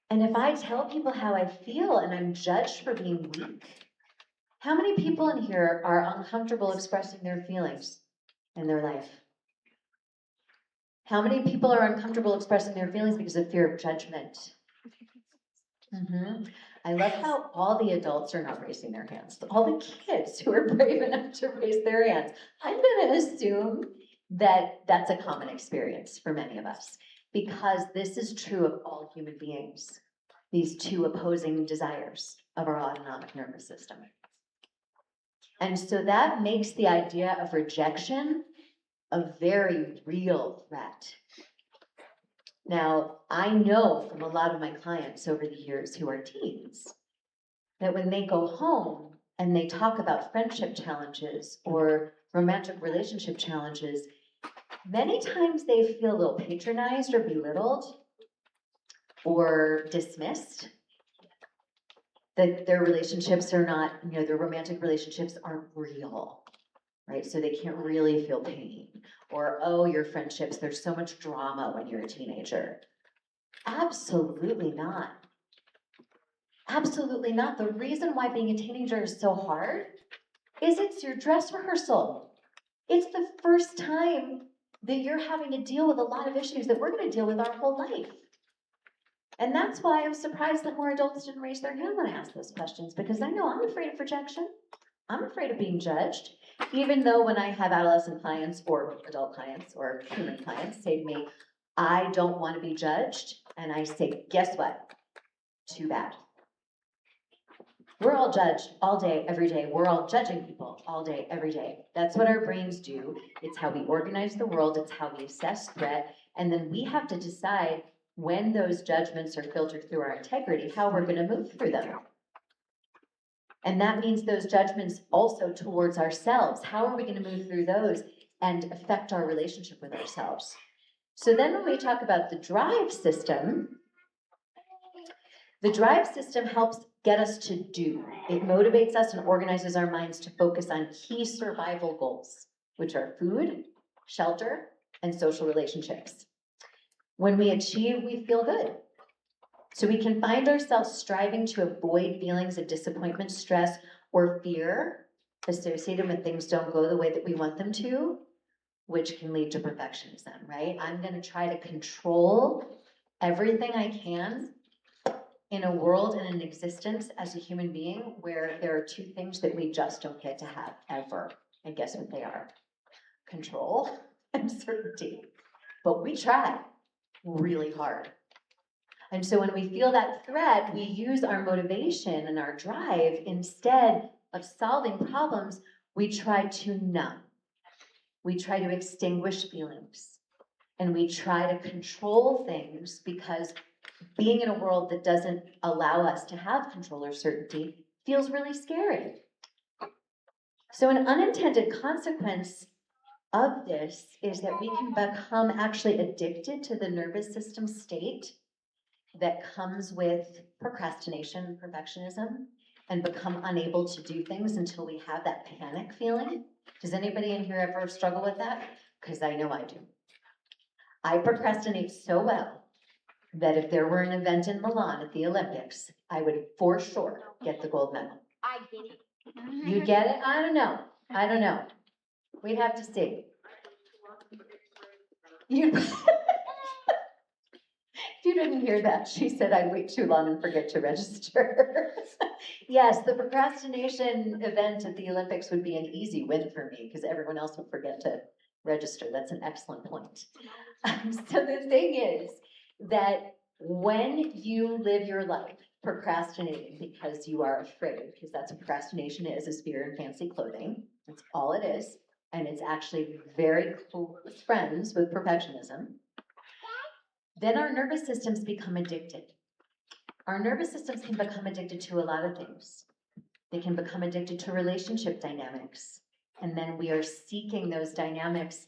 And if I tell people how I feel and I'm judged for being weak, How many people in here are uncomfortable expressing their feelings in their life? How many people are uncomfortable expressing their feelings because of fear of judgment? I love how all the adults are not raising their hands. All the kids who are brave enough to raise their hands. I'm going to assume that that's a common experience for many of us, because this is true of all human beings, these two opposing desires of our autonomic nervous system. And so that makes the idea of rejection a very real threat. Now, I know from a lot of my clients over the years who are teens that when they go home and they talk about friendship challenges or romantic relationship challenges, many times they feel a little patronized or belittled or dismissed, that their relationships are not, their romantic relationships aren't real, right? So they can't really feel pain. Or, oh, your friendships, there's so much drama when you're a teenager. Absolutely not. Absolutely not. The reason why being a teenager is so hard is it's your dress rehearsal. It's the first time that you're having to deal with a lot of issues that we're going to deal with our whole life. And that's why I'm surprised that more adults didn't raise their hand when I asked those questions, because I know I'm afraid of rejection. I'm afraid of being judged, even though when I have adolescent clients or adult clients or human clients say to me, I don't want to be judged. And I say, guess what? Too bad. We're all judged all day, every day. We're all judging people all day, every day. That's what our brains do. It's how we organize the world. It's how we assess threat. And then we have to decide when those judgments are filtered through our integrity, how we're going to move through them. And that means those judgments also towards ourselves. How are we going to move through those and affect our relationship with ourselves? So then when we talk about the drive system helps get us to do. It motivates us and organizes our minds to focus on key survival goals, which are food, shelter, and social relationships. When we achieve, we feel good. So we can find ourselves striving to avoid feelings of disappointment, stress, or fear associated when things don't go the way that we want them to, which can lead to perfectionism, right? I'm going to try to control everything I can in a world and an existence as a human being where there are two things that we just don't get to have ever. And guess what they are? Control and certainty. But we try really hard. And so when we feel that threat, we use our motivation and our drive. Instead of solving problems, we try to numb. We try to extinguish feelings. And we try to control things because being in a world that doesn't allow us to have control or certainty feels really scary. So an unintended consequence of this is that we can become actually addicted to the nervous system state that comes with procrastination and perfectionism, and become unable to do things until we have that panic feeling. Does anybody in here ever struggle with that? Because I know I do. I procrastinate so well that if there were an event in Milan at the Olympics, I would for sure get the gold medal. I get it. You get it? I don't know. We'd have to see. If you didn't hear that, she said I'd wait too long and forget to register. Yes, the procrastination event at the Olympics would be an easy win for me because everyone else would forget to register. That's an excellent point. So the thing is that when you live your life procrastinating because you are afraid, because that's what procrastination is fear in fancy clothing. That's all it is. And it's actually very close friends with perfectionism. Then our nervous systems become addicted. Our nervous systems can become addicted to a lot of things. They can become addicted to relationship dynamics. And then we are seeking those dynamics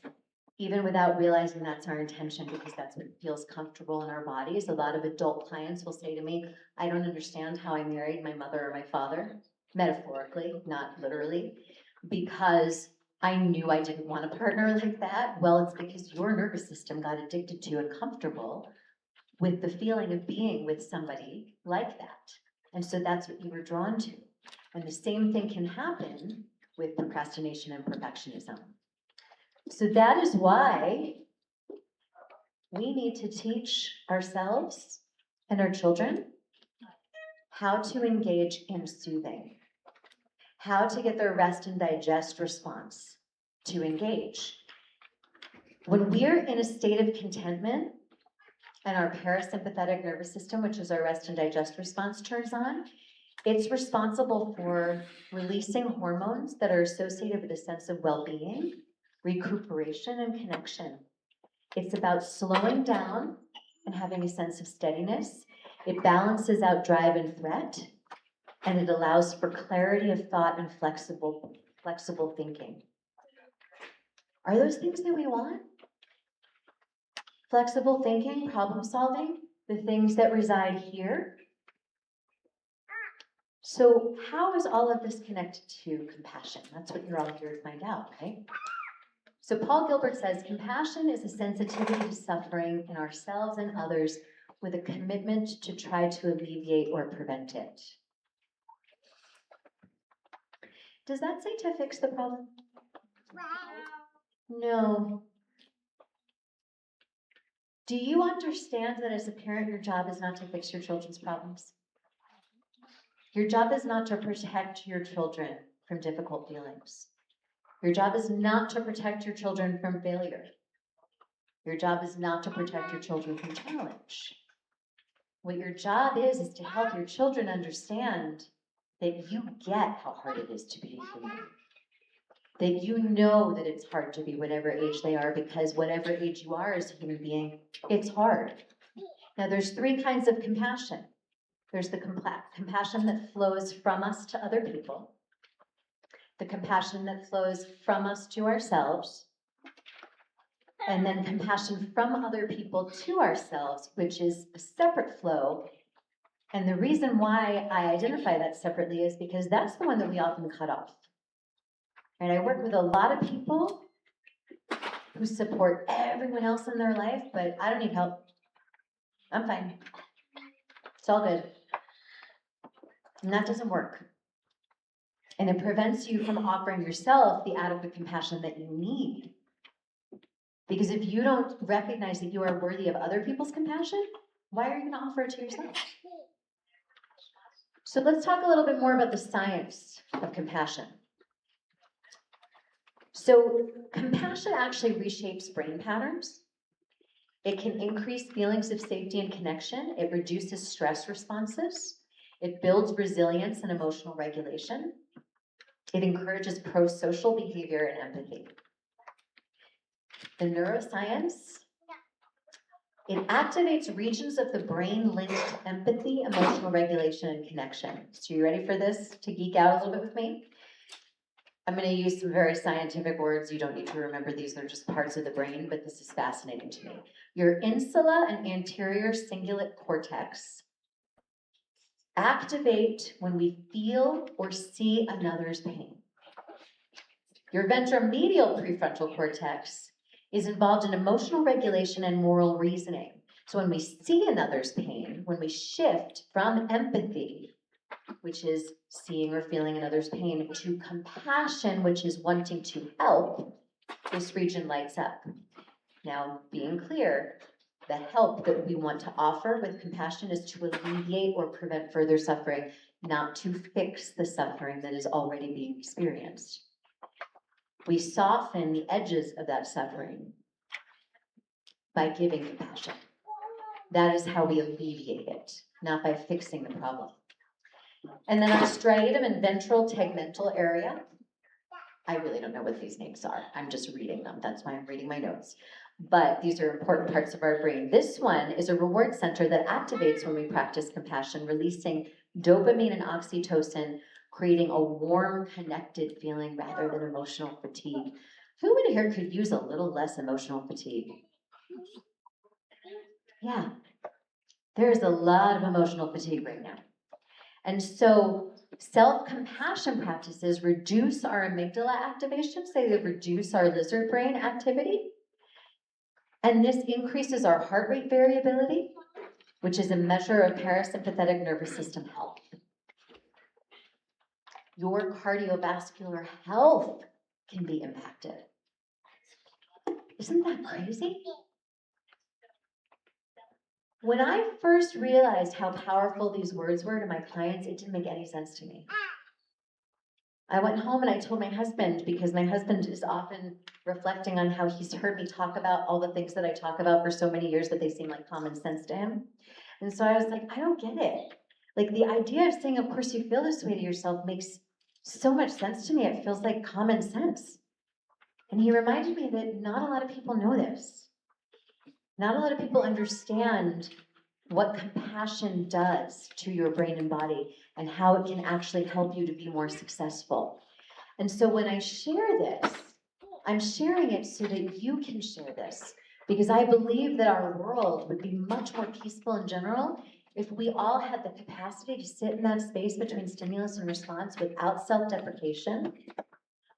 even without realizing that's our intention, because that's what feels comfortable in our bodies. A lot of adult clients will say to me, I don't understand how I married my mother or my father, metaphorically, not literally, because I knew I didn't want a partner like that. Well, it's because your nervous system got addicted to and comfortable with the feeling of being with somebody like that. And so that's what you were drawn to. And the same thing can happen with procrastination and perfectionism. So that is why we need to teach ourselves and our children how to engage in soothing, how to get their rest and digest response to engage. When we're in a state of contentment and our parasympathetic nervous system, which is our rest and digest response, turns on, it's responsible for releasing hormones that are associated with a sense of well-being, recuperation, and connection. It's about slowing down and having a sense of steadiness. It balances out drive and threat, and it allows for clarity of thought and flexible thinking. Are those things that we want? Flexible thinking, problem solving, the things that reside here. So how is all of this connected to compassion? That's what you're all here to find out, right? So Paul Gilbert says, compassion is a sensitivity to suffering in ourselves and others with a commitment to try to alleviate or prevent it. Does that say to fix the problem? No. Do you understand that as a parent, your job is not to fix your children's problems? Your job is not to protect your children from difficult feelings. Your job is not to protect your children from failure. Your job is not to protect your children from challenge. What your job is to help your children understand that you get how hard it is to be a human. That you know that it's hard to be whatever age they are, because whatever age you are as a human being, it's hard. Now there's three kinds of compassion. There's the compassion that flows from us to other people, the compassion that flows from us to ourselves, and then compassion from other people to ourselves, which is a separate flow. And the reason why I identify that separately is because that's the one that we often cut off. And I work with a lot of people who support everyone else in their life, but I don't need help. I'm fine. It's all good. And that doesn't work. And it prevents you from offering yourself the adequate compassion that you need. Because if you don't recognize that you are worthy of other people's compassion, why are you going to offer it to yourself? So let's talk a little bit more about the science of compassion. So compassion actually reshapes brain patterns. It can increase feelings of safety and connection. It reduces stress responses. It builds resilience and emotional regulation. It encourages pro-social behavior and empathy. The neuroscience, it activates regions of the brain linked to empathy, emotional regulation, and connection. So you ready for this, to geek out a little bit with me? I'm going to use some very scientific words. You don't need to remember these. They're just parts of the brain, but this is fascinating to me. Your insula and anterior cingulate cortex activate when we feel or see another's pain. Your ventromedial prefrontal cortex is involved in emotional regulation and moral reasoning. So when we see another's pain, when we shift from empathy, which is seeing or feeling another's pain, to compassion, which is wanting to help, this region lights up. Now, being clear, the help that we want to offer with compassion is to alleviate or prevent further suffering, not to fix the suffering that is already being experienced. We soften the edges of that suffering by giving compassion. That is how we alleviate it, not by fixing the problem. And then our striatum and ventral tegmental area, I really don't know what these names are. I'm just reading them. That's why I'm reading my notes. But these are important parts of our brain. This one is a reward center that activates when we practice compassion, releasing dopamine and oxytocin, creating a warm, connected feeling rather than emotional fatigue. Who in here could use a little less emotional fatigue? Yeah, there's a lot of emotional fatigue right now. And so self-compassion practices reduce our amygdala activation, say they reduce our lizard brain activity. And this increases our heart rate variability, which is a measure of parasympathetic nervous system health. your cardiovascular health can be impacted. Isn't that crazy? When I first realized how powerful these words were to my clients, it didn't make any sense to me. I went home and I told my husband, because my husband is often reflecting on how he's heard me talk about all the things that I talk about for so many years that they seem like common sense to him. And so I was like, I don't get it. Like, the idea of saying, of course you feel this way to yourself, makes so much sense to me. It feels like common sense. And he reminded me that not a lot of people know this. Not a lot of people understand what compassion does to your brain and body and how it can actually help you to be more successful. And so when I share this, I'm sharing it so that you can share this, because I believe that our world would be much more peaceful in general if we all had the capacity to sit in that space between stimulus and response without self-deprecation,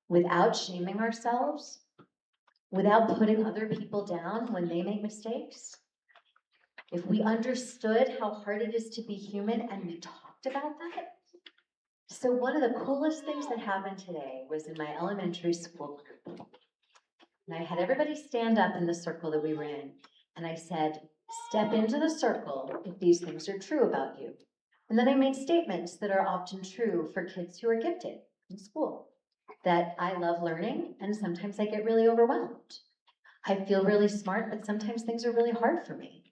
without shaming ourselves, without putting other people down when they make mistakes. If we understood how hard it is to be human and we talked about that. So one of the coolest things that happened today was in my elementary school group. And I had everybody stand up in the circle that we were in. And I said, step into the circle if these things are true about you. And then I made statements that are often true for kids who are gifted in school. That I love learning and sometimes I get really overwhelmed. I feel really smart, but sometimes things are really hard for me.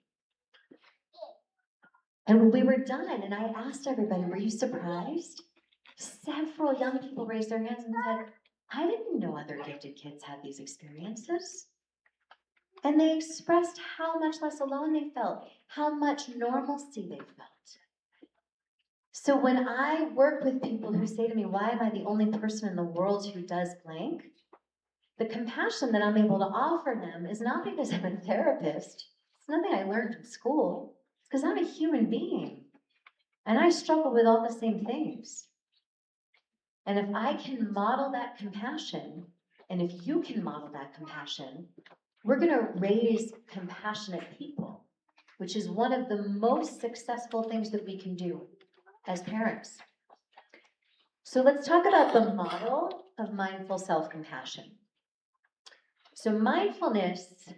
And when we were done, and I asked everybody, were you surprised? Several young people raised their hands and said, I didn't know other gifted kids had these experiences. And they expressed how much less alone they felt, how much normalcy they felt. So when I work with people who say to me, why am I the only person in the world who does blank? The compassion that I'm able to offer them is not because I'm a therapist. It's nothing I learned in school. It's because I'm a human being. And I struggle with all the same things. And if I can model that compassion, and if you can model that compassion, we're going to raise compassionate people, which is one of the most successful things that we can do as parents. So let's talk about the model of mindful self-compassion. So mindfulness,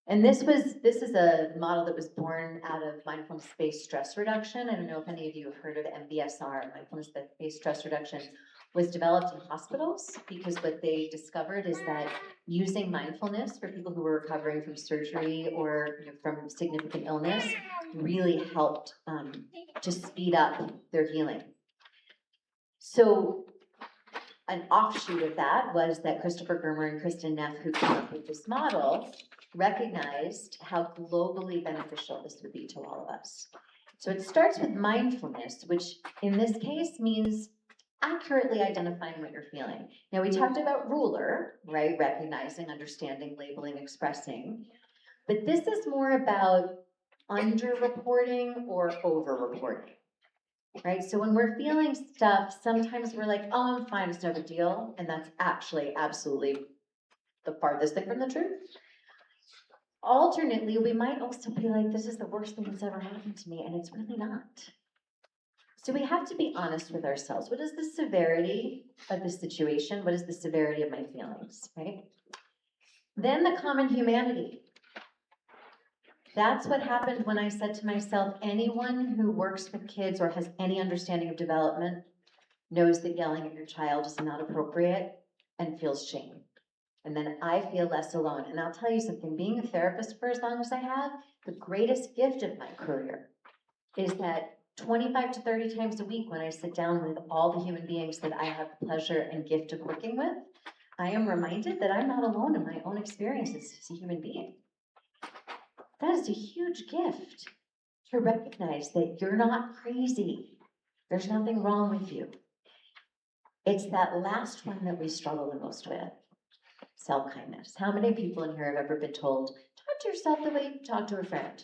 and this is a model that was born out of mindfulness-based stress reduction. I don't know if any of you have heard of MBSR, mindfulness-based stress reduction, was developed in hospitals because what they discovered is that using mindfulness for people who were recovering from surgery or from significant illness really helped to speed up their healing. So an offshoot of that was that Christopher Germer and Kristen Neff, who came up with this model, recognized how globally beneficial this would be to all of us. So it starts with mindfulness, which in this case means accurately identifying what you're feeling. Now, we talked about ruler, right? Recognizing, understanding, labeling, expressing. But this is more about under-reporting or over-reporting. Right? So when we're feeling stuff, sometimes we're like, oh, I'm fine, it's no big deal. And that's actually absolutely the farthest thing from the truth. Alternately, we might also be like, this is the worst thing that's ever happened to me, and it's really not. So we have to be honest with ourselves. What is the severity of the situation? What is the severity of my feelings, right? Then the common humanity. That's what happened when I said to myself, anyone who works with kids or has any understanding of development knows that yelling at your child is not appropriate and feels shame. And then I feel less alone. And I'll tell you something, being a therapist for as long as I have, the greatest gift of my career is that 25 to 30 times a week when I sit down with all the human beings that I have the pleasure and gift of working with, I am reminded that I'm not alone in my own experiences as a human being. That is a huge gift to recognize that you're not crazy. There's nothing wrong with you. It's that last one that we struggle the most with. Self-kindness. How many people in here have ever been told, talk to yourself the way you talk to a friend?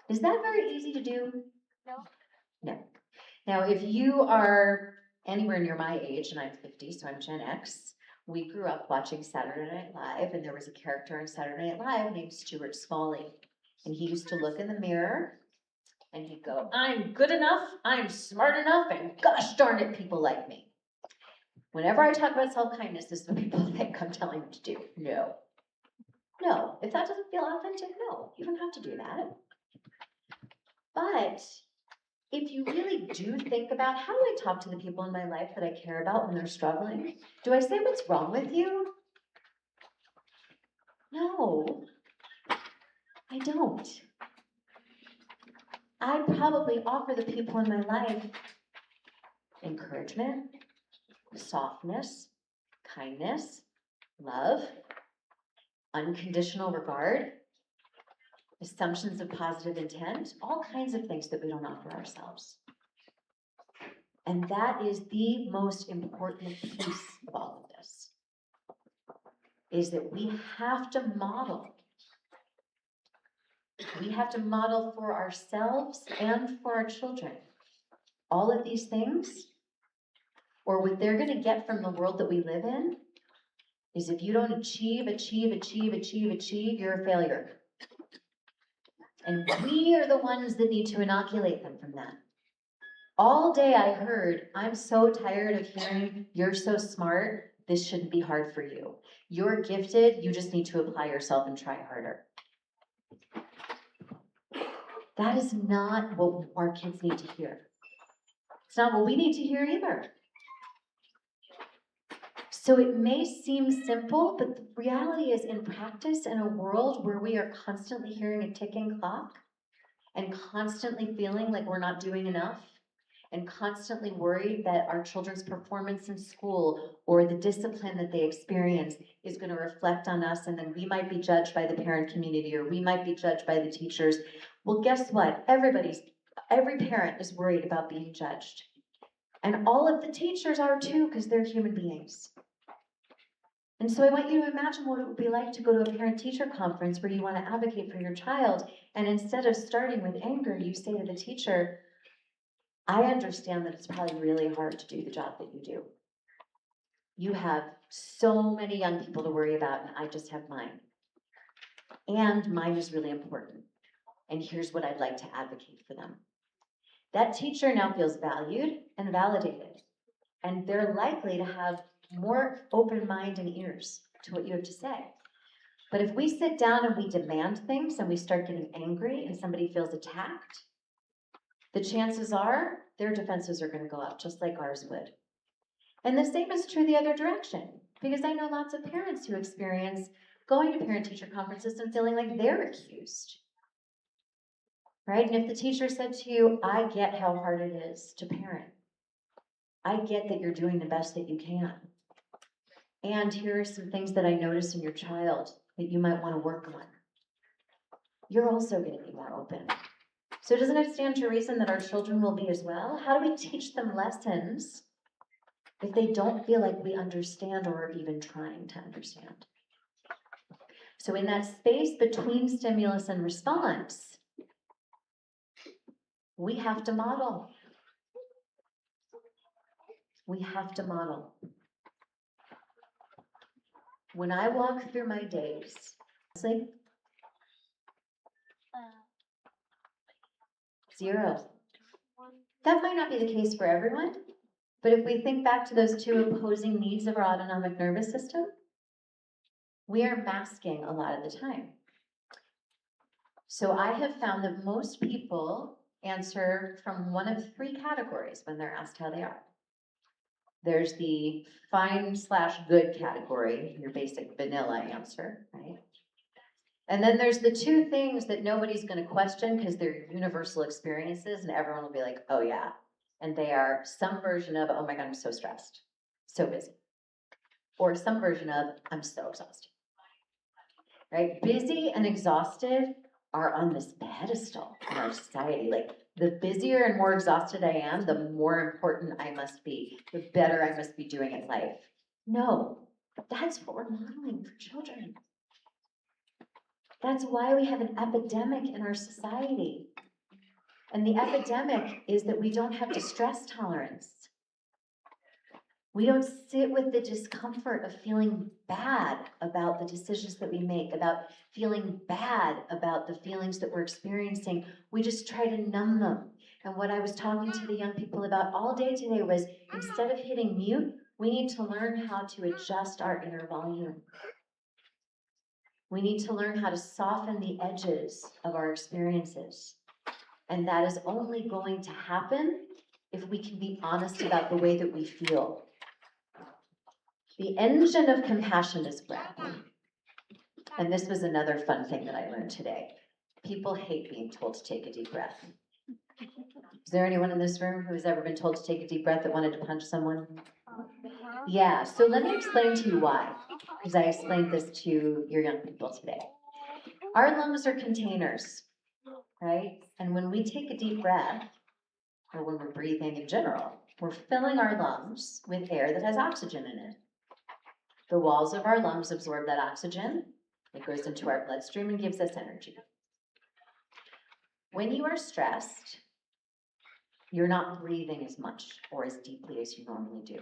Is that very easy to do? No. No. Now, if you are anywhere near my age, and I'm 50, so I'm Gen X, we grew up watching Saturday Night Live, and there was a character on Saturday Night Live named Stuart Smalley. And he used to look in the mirror, And he'd go, I'm good enough, I'm smart enough, and gosh darn it, people like me. Whenever I talk about self-kindness, this is what people think I'm telling them to do. No. No, if that doesn't feel authentic, no, you don't have to do that. But if you really do think about, how do I talk to the people in my life that I care about when they're struggling? Do I say, what's wrong with you? No, I don't. I probably offer the people in my life encouragement, softness, kindness, love, unconditional regard, assumptions of positive intent, all kinds of things that we don't offer ourselves. And that is the most important piece of all of this, is that we have to model. We have to model for ourselves and for our children all of these things, or what they're going to get from the world that we live in is if you don't achieve, you're a failure. And we are the ones that need to inoculate them from that. All day I heard, I'm so tired of hearing, you're so smart, this shouldn't be hard for you. You're gifted, you just need to apply yourself and try harder. That is not what our kids need to hear. It's not what we need to hear either. So it may seem simple, but the reality is, in practice, in a world where we are constantly hearing a ticking clock and constantly feeling like we're not doing enough and constantly worried that our children's performance in school or the discipline that they experience is going to reflect on us, and then we might be judged by the parent community or we might be judged by the teachers. Well, guess what? Every parent is worried about being judged. And all of the teachers are too, because they're human beings. And so I want you to imagine what it would be like to go to a parent-teacher conference where you want to advocate for your child, and instead of starting with anger, you say to the teacher, I understand that it's probably really hard to do the job that you do. You have so many young people to worry about, and I just have mine. And mine is really important. And here's what I'd like to advocate for them. That teacher now feels valued and validated, and they're likely to have more open mind and ears to what you have to say. But if we sit down and we demand things and we start getting angry and somebody feels attacked, the chances are their defenses are going to go up just like ours would. And the same is true the other direction, because I know lots of parents who experience going to parent-teacher conferences and feeling like they're accused. Right? And if the teacher said to you, I get how hard it is to parent. I get that you're doing the best that you can. And here are some things that I notice in your child that you might want to work on. You're also going to be more open. So doesn't it stand to reason that our children will be as well? How do we teach them lessons if they don't feel like we understand or are even trying to understand? So in that space between stimulus and response, we have to model. We have to model. When I walk through my days, see? 0. That might not be the case for everyone, but if we think back to those two opposing needs of our autonomic nervous system, we are masking a lot of the time. So I have found that most people answer from one of 3 categories when they're asked how they are. There's the fine/good category, your basic vanilla answer, right? And then there's the 2 things that nobody's going to question because they're universal experiences and everyone will be like, oh yeah. And they are some version of, oh my God, I'm so stressed, so busy. Or some version of, I'm so exhausted, right? Busy and exhausted are on this pedestal in our society. Like, the busier and more exhausted I am, the more important I must be, the better I must be doing in life. No, that's what we're modeling for children. That's why we have an epidemic in our society. And the epidemic is that we don't have distress tolerance. We don't sit with the discomfort of feeling bad about the decisions that we make, about feeling bad about the feelings that we're experiencing. We just try to numb them. And what I was talking to the young people about all day today was, instead of hitting mute, we need to learn how to adjust our inner volume. We need to learn how to soften the edges of our experiences. And that is only going to happen if we can be honest about the way that we feel. The engine of compassion is breath. And this was another fun thing that I learned today. People hate being told to take a deep breath. Is there anyone in this room who has ever been told to take a deep breath that wanted to punch someone? Yeah, so let me explain to you why, because I explained this to your young people today. Our lungs are containers, right? And when we take a deep breath, or when we're breathing in general, we're filling our lungs with air that has oxygen in it. The walls of our lungs absorb that oxygen. It goes into our bloodstream and gives us energy. When you are stressed, you're not breathing as much or as deeply as you normally do,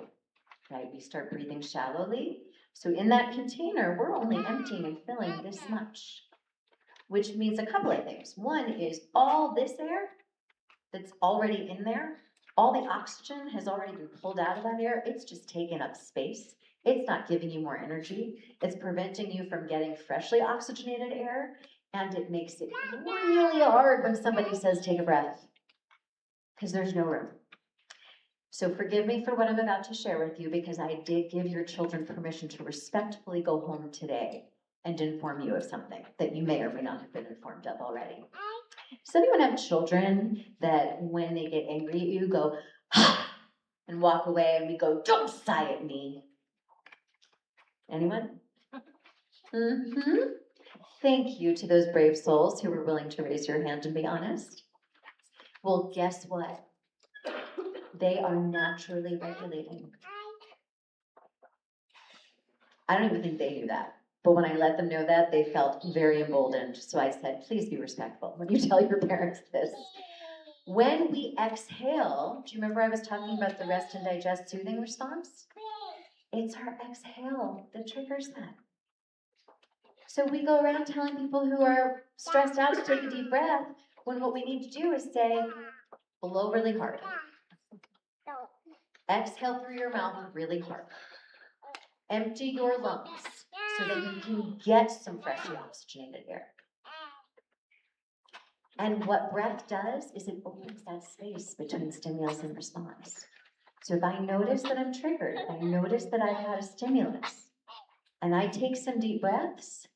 right? We start breathing shallowly. So in that container, we're only emptying and filling this much, which means a couple of things. One is all this air that's already in there, all the oxygen has already been pulled out of that air. It's just taken up space. It's not giving you more energy. It's preventing you from getting freshly oxygenated air. And it makes it really hard when somebody says, take a breath, because there's no room. So forgive me for what I'm about to share with you, because I did give your children permission to respectfully go home today and inform you of something that you may or may not have been informed of already. Does anyone have children that when they get angry at you go, and walk away, and we go, don't sigh at me? Anyone? Mm-hmm. Thank you to those brave souls who were willing to raise your hand and be honest. Well, guess what? They are naturally regulating. I don't even think they knew that. But when I let them know that, they felt very emboldened. So I said, please be respectful when you tell your parents this. When we exhale, do you remember I was talking about the rest and digest soothing response? It's our exhale that triggers that. So we go around telling people who are stressed out to take a deep breath, when what we need to do is say, blow really hard. Exhale through your mouth really hard. Empty your lungs so that you can get some freshly oxygenated air. And what breath does is it opens that space between stimulus and response. So if I notice that I'm triggered, I notice that I've had a stimulus, and I take some deep breaths,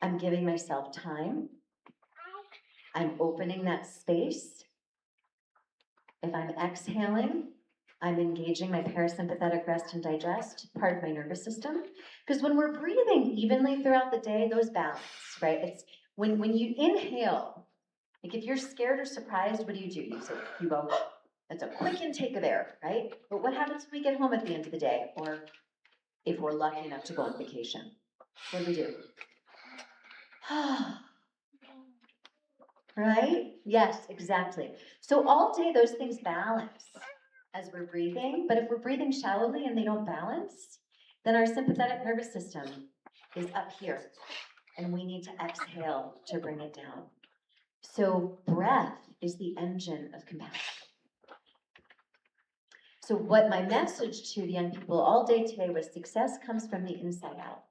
I'm giving myself time. I'm opening that space. If I'm exhaling, I'm engaging my parasympathetic rest and digest, part of my nervous system. Because when we're breathing evenly throughout the day, those balance, right? It's when you inhale, like if you're scared or surprised, what do? You go, that's a quick intake of air, right? But what happens when we get home at the end of the day? Or if we're lucky enough to go on vacation? What do? Right? Yes, exactly. So all day those things balance as we're breathing, but if we're breathing shallowly and they don't balance, then our sympathetic nervous system is up here, and we need to exhale to bring it down. So breath is the engine of compassion. So what my message to the young people all day today was, success comes from the inside out.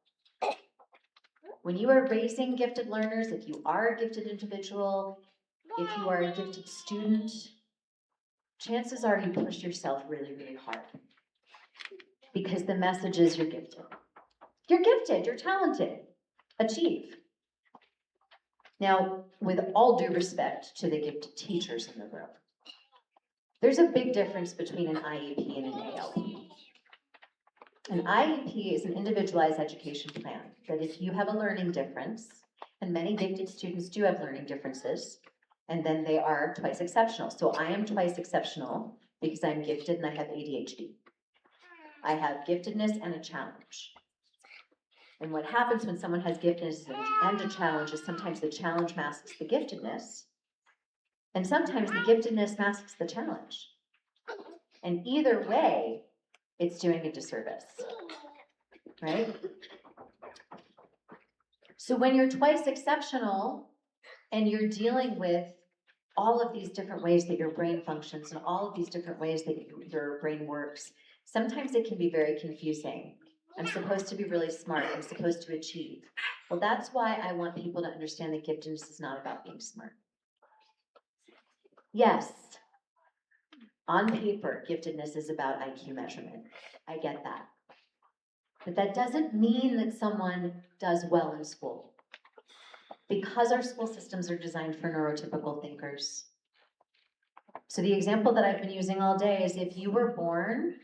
When you are raising gifted learners, if you are a gifted individual, if you are a gifted student, chances are you push yourself really, really hard. Because the message is you're gifted. You're gifted, you're talented. Achieve. Now, with all due respect to the gifted teachers in the room, there's a big difference between an IEP and an ALP. An IEP is an individualized education plan that if you have a learning difference, and many gifted students do have learning differences, and then they are twice exceptional. So I am twice exceptional because I'm gifted and I have ADHD. I have giftedness and a challenge. And what happens when someone has giftedness and a challenge is sometimes the challenge masks the giftedness, and sometimes the giftedness masks the challenge. And either way, it's doing a disservice, right? So when you're twice exceptional and you're dealing with all of these different ways that your brain functions and all of these different ways that your brain works, sometimes it can be very confusing. I'm supposed to be really smart. I'm supposed to achieve. Well, that's why I want people to understand that giftedness is not about being smart. Yes, on paper, giftedness is about IQ measurement. I get that. But that doesn't mean that someone does well in school. Because our school systems are designed for neurotypical thinkers. So the example that I've been using all day is if you were born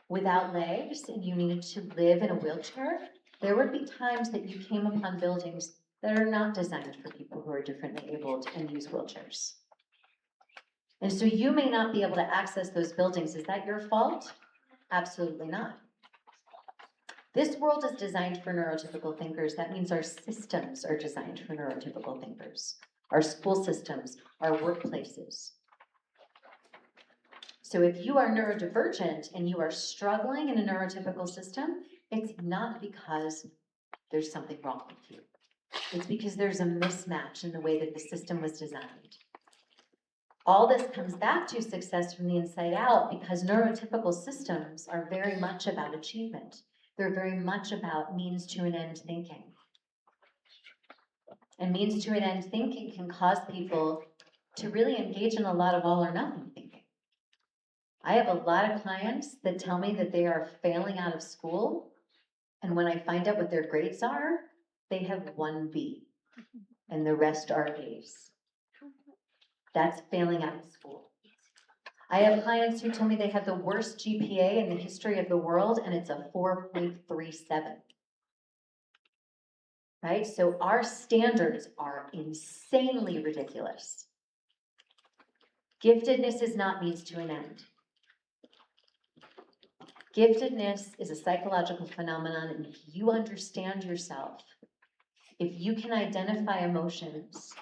without legs and you needed to live in a wheelchair, there would be times that you came upon buildings that are not designed for people who are differently abled and use wheelchairs. And so you may not be able to access those buildings. Is that your fault? Absolutely not. This world is designed for neurotypical thinkers. That means our systems are designed for neurotypical thinkers. Our school systems, our workplaces. So if you are neurodivergent and you are struggling in a neurotypical system, it's not because there's something wrong with you. It's because there's a mismatch in the way that the system was designed. All this comes back to success from the inside out because neurotypical systems are very much about achievement. They're very much about means to an end thinking. And means to an end thinking can cause people to really engage in a lot of all or nothing thinking. I have a lot of clients that tell me that they are failing out of school. And when I find out what their grades are, they have 1 B and the rest are A's. That's failing out of school. I have clients who tell me they have the worst GPA in the history of the world, and it's a 4.37. Right? So our standards are insanely ridiculous. Giftedness is not means to an end. Giftedness is a psychological phenomenon, and if you understand yourself, if you can identify emotions,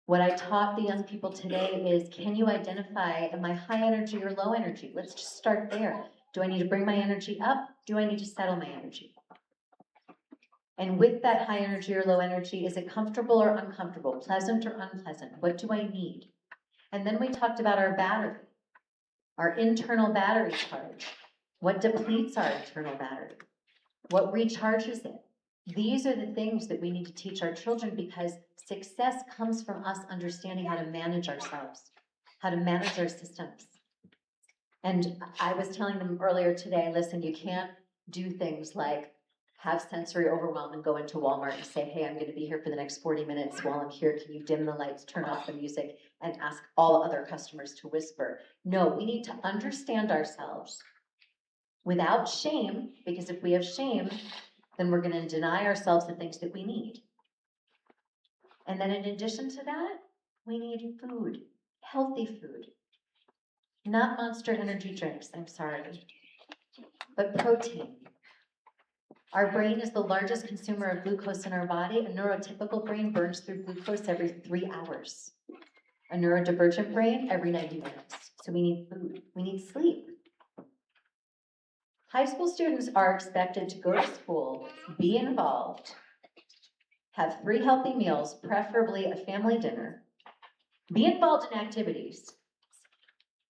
what I taught the young people today is, can you identify, am I high energy or low energy? Let's just start there. Do I need to bring my energy up? Do I need to settle my energy? And with that high energy or low energy, is it comfortable or uncomfortable, pleasant or unpleasant? What do I need? And then we talked about our battery, our internal battery charge. What depletes our internal battery? What recharges it? These are the things that we need to teach our children because success comes from us understanding how to manage ourselves, how to manage our systems. And I was telling them earlier today, listen, you can't do things like have sensory overwhelm and go into Walmart and say, hey, I'm going to be here for the next 40 minutes. While I'm here, can you dim the lights, turn off the music, and ask all other customers to whisper? No, we need to understand ourselves without shame, because if we have shame, then we're going to deny ourselves the things that we need. And then in addition to that, we need food, healthy food. Not Monster energy drinks, I'm sorry, but protein. Our brain is the largest consumer of glucose in our body. A neurotypical brain burns through glucose every 3 hours. A neurodivergent brain every 90 minutes. So we need food, we need sleep. High school students are expected to go to school, be involved, have 3 healthy meals, preferably a family dinner, be involved in activities,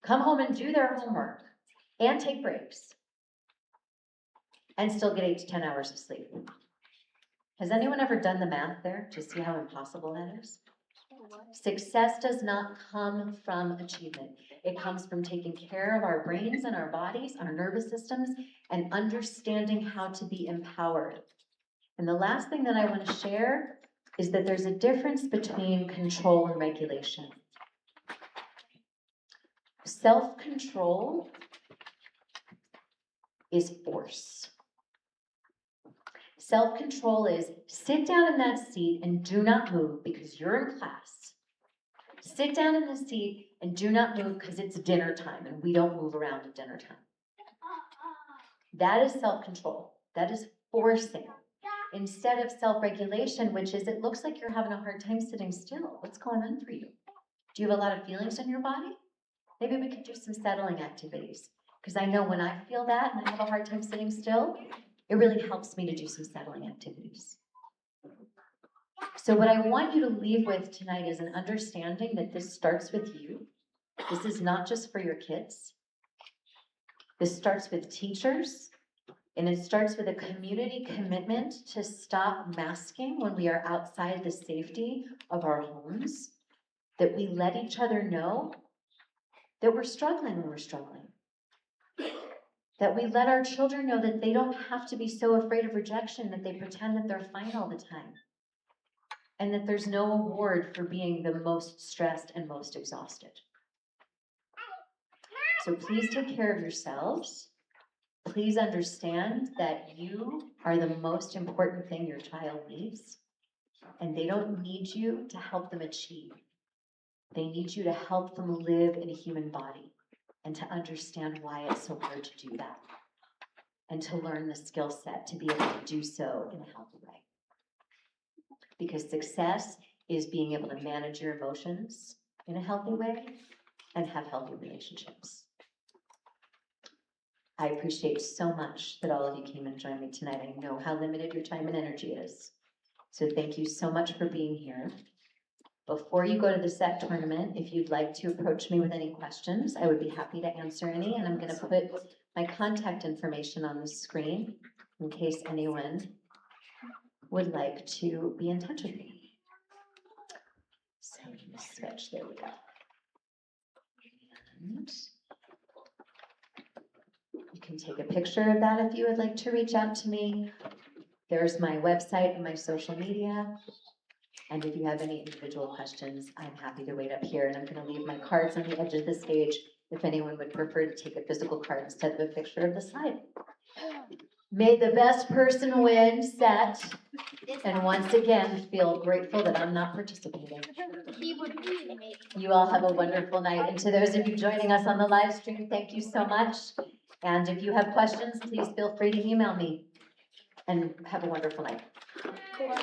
come home and do their homework, and take breaks, and still get 8 to 10 hours of sleep. Has anyone ever done the math there to see how impossible that is? Success does not come from achievement. It comes from taking care of our brains and our bodies, our nervous systems, and understanding how to be empowered. And the last thing that I want to share is that there's a difference between control and regulation. Self-control is force. Self-control is sit down in that seat and do not move because you're in class. Sit down in the seat and do not move because it's dinner time and we don't move around at dinner time. That is self-control. That is forcing. Instead of self-regulation, which is it looks like you're having a hard time sitting still. What's going on for you? Do you have a lot of feelings in your body? Maybe we could do some settling activities. Because I know when I feel that and I have a hard time sitting still, it really helps me to do some settling activities. So what I want you to leave with tonight is an understanding that this starts with you. This is not just for your kids. This starts with teachers, and it starts with a community commitment to stop masking when we are outside the safety of our homes, that we let each other know that we're struggling when we're struggling. That we let our children know that they don't have to be so afraid of rejection that they pretend that they're fine all the time. And that there's no award for being the most stressed and most exhausted. So please take care of yourselves. Please understand that you are the most important thing your child needs. And they don't need you to help them achieve. They need you to help them live in a human body and to understand why it's so hard to do that. And to learn the skill set to be able to do so in a healthy way. Because success is being able to manage your emotions in a healthy way and have healthy relationships. I appreciate so much that all of you came and joined me tonight. I know how limited your time and energy is. So thank you so much for being here. Before you go to the set tournament, if you'd like to approach me with any questions, I would be happy to answer any. And I'm going to put my contact information on the screen in case anyone would like to be in touch with me. So I'm going to switch, there we go. And you can take a picture of that if you would like to reach out to me. There's my website and my social media. And if you have any individual questions, I'm happy to wait up here. And I'm going to leave my cards on the edge of the stage if anyone would prefer to take a physical card instead of a picture of the slide. May the best person win set. And once again, feel grateful that I'm not participating. He would really make. You all have a wonderful night. And to those of you joining us on the live stream, thank you so much. And if you have questions, please feel free to email me. And have a wonderful night. Thank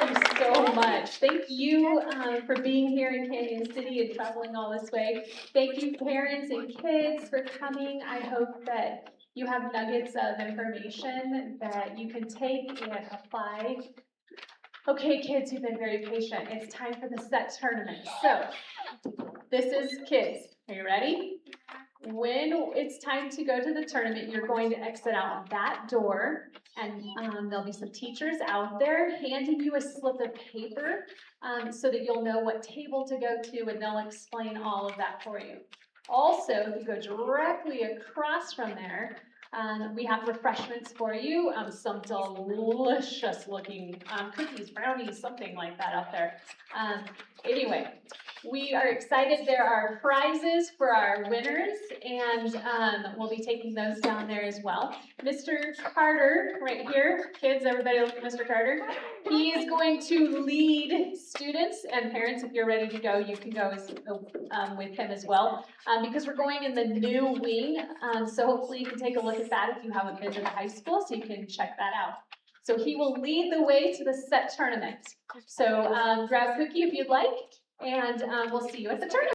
you so much. Thank you for being here in Canyon City and traveling all this way. Thank you, parents and kids, for coming. I hope that you have nuggets of information that you can take and apply. Okay, kids, you've been very patient. It's time for the set tournament. So, this is kids. Are you ready? When it's time to go to the tournament, you're going to exit out that door, and there'll be some teachers out there handing you a slip of paper so that you'll know what table to go to, and they'll explain all of that for you. Also, if you go directly across from there, we have refreshments for you, some delicious looking cookies, brownies, something like that out there. Anyway, we are excited. There are prizes for our winners, and we'll be taking those down there as well. Mr. Carter, right here, kids, everybody look at Mr. Carter. He is going to lead students and parents. If you're ready to go, you can go with him as well, because we're going in the new wing. So hopefully you can take a look at that if you haven't been to the high school, so you can check that out. So he will lead the way to the set tournament. So grab a cookie if you'd like, and we'll see you at the tournament.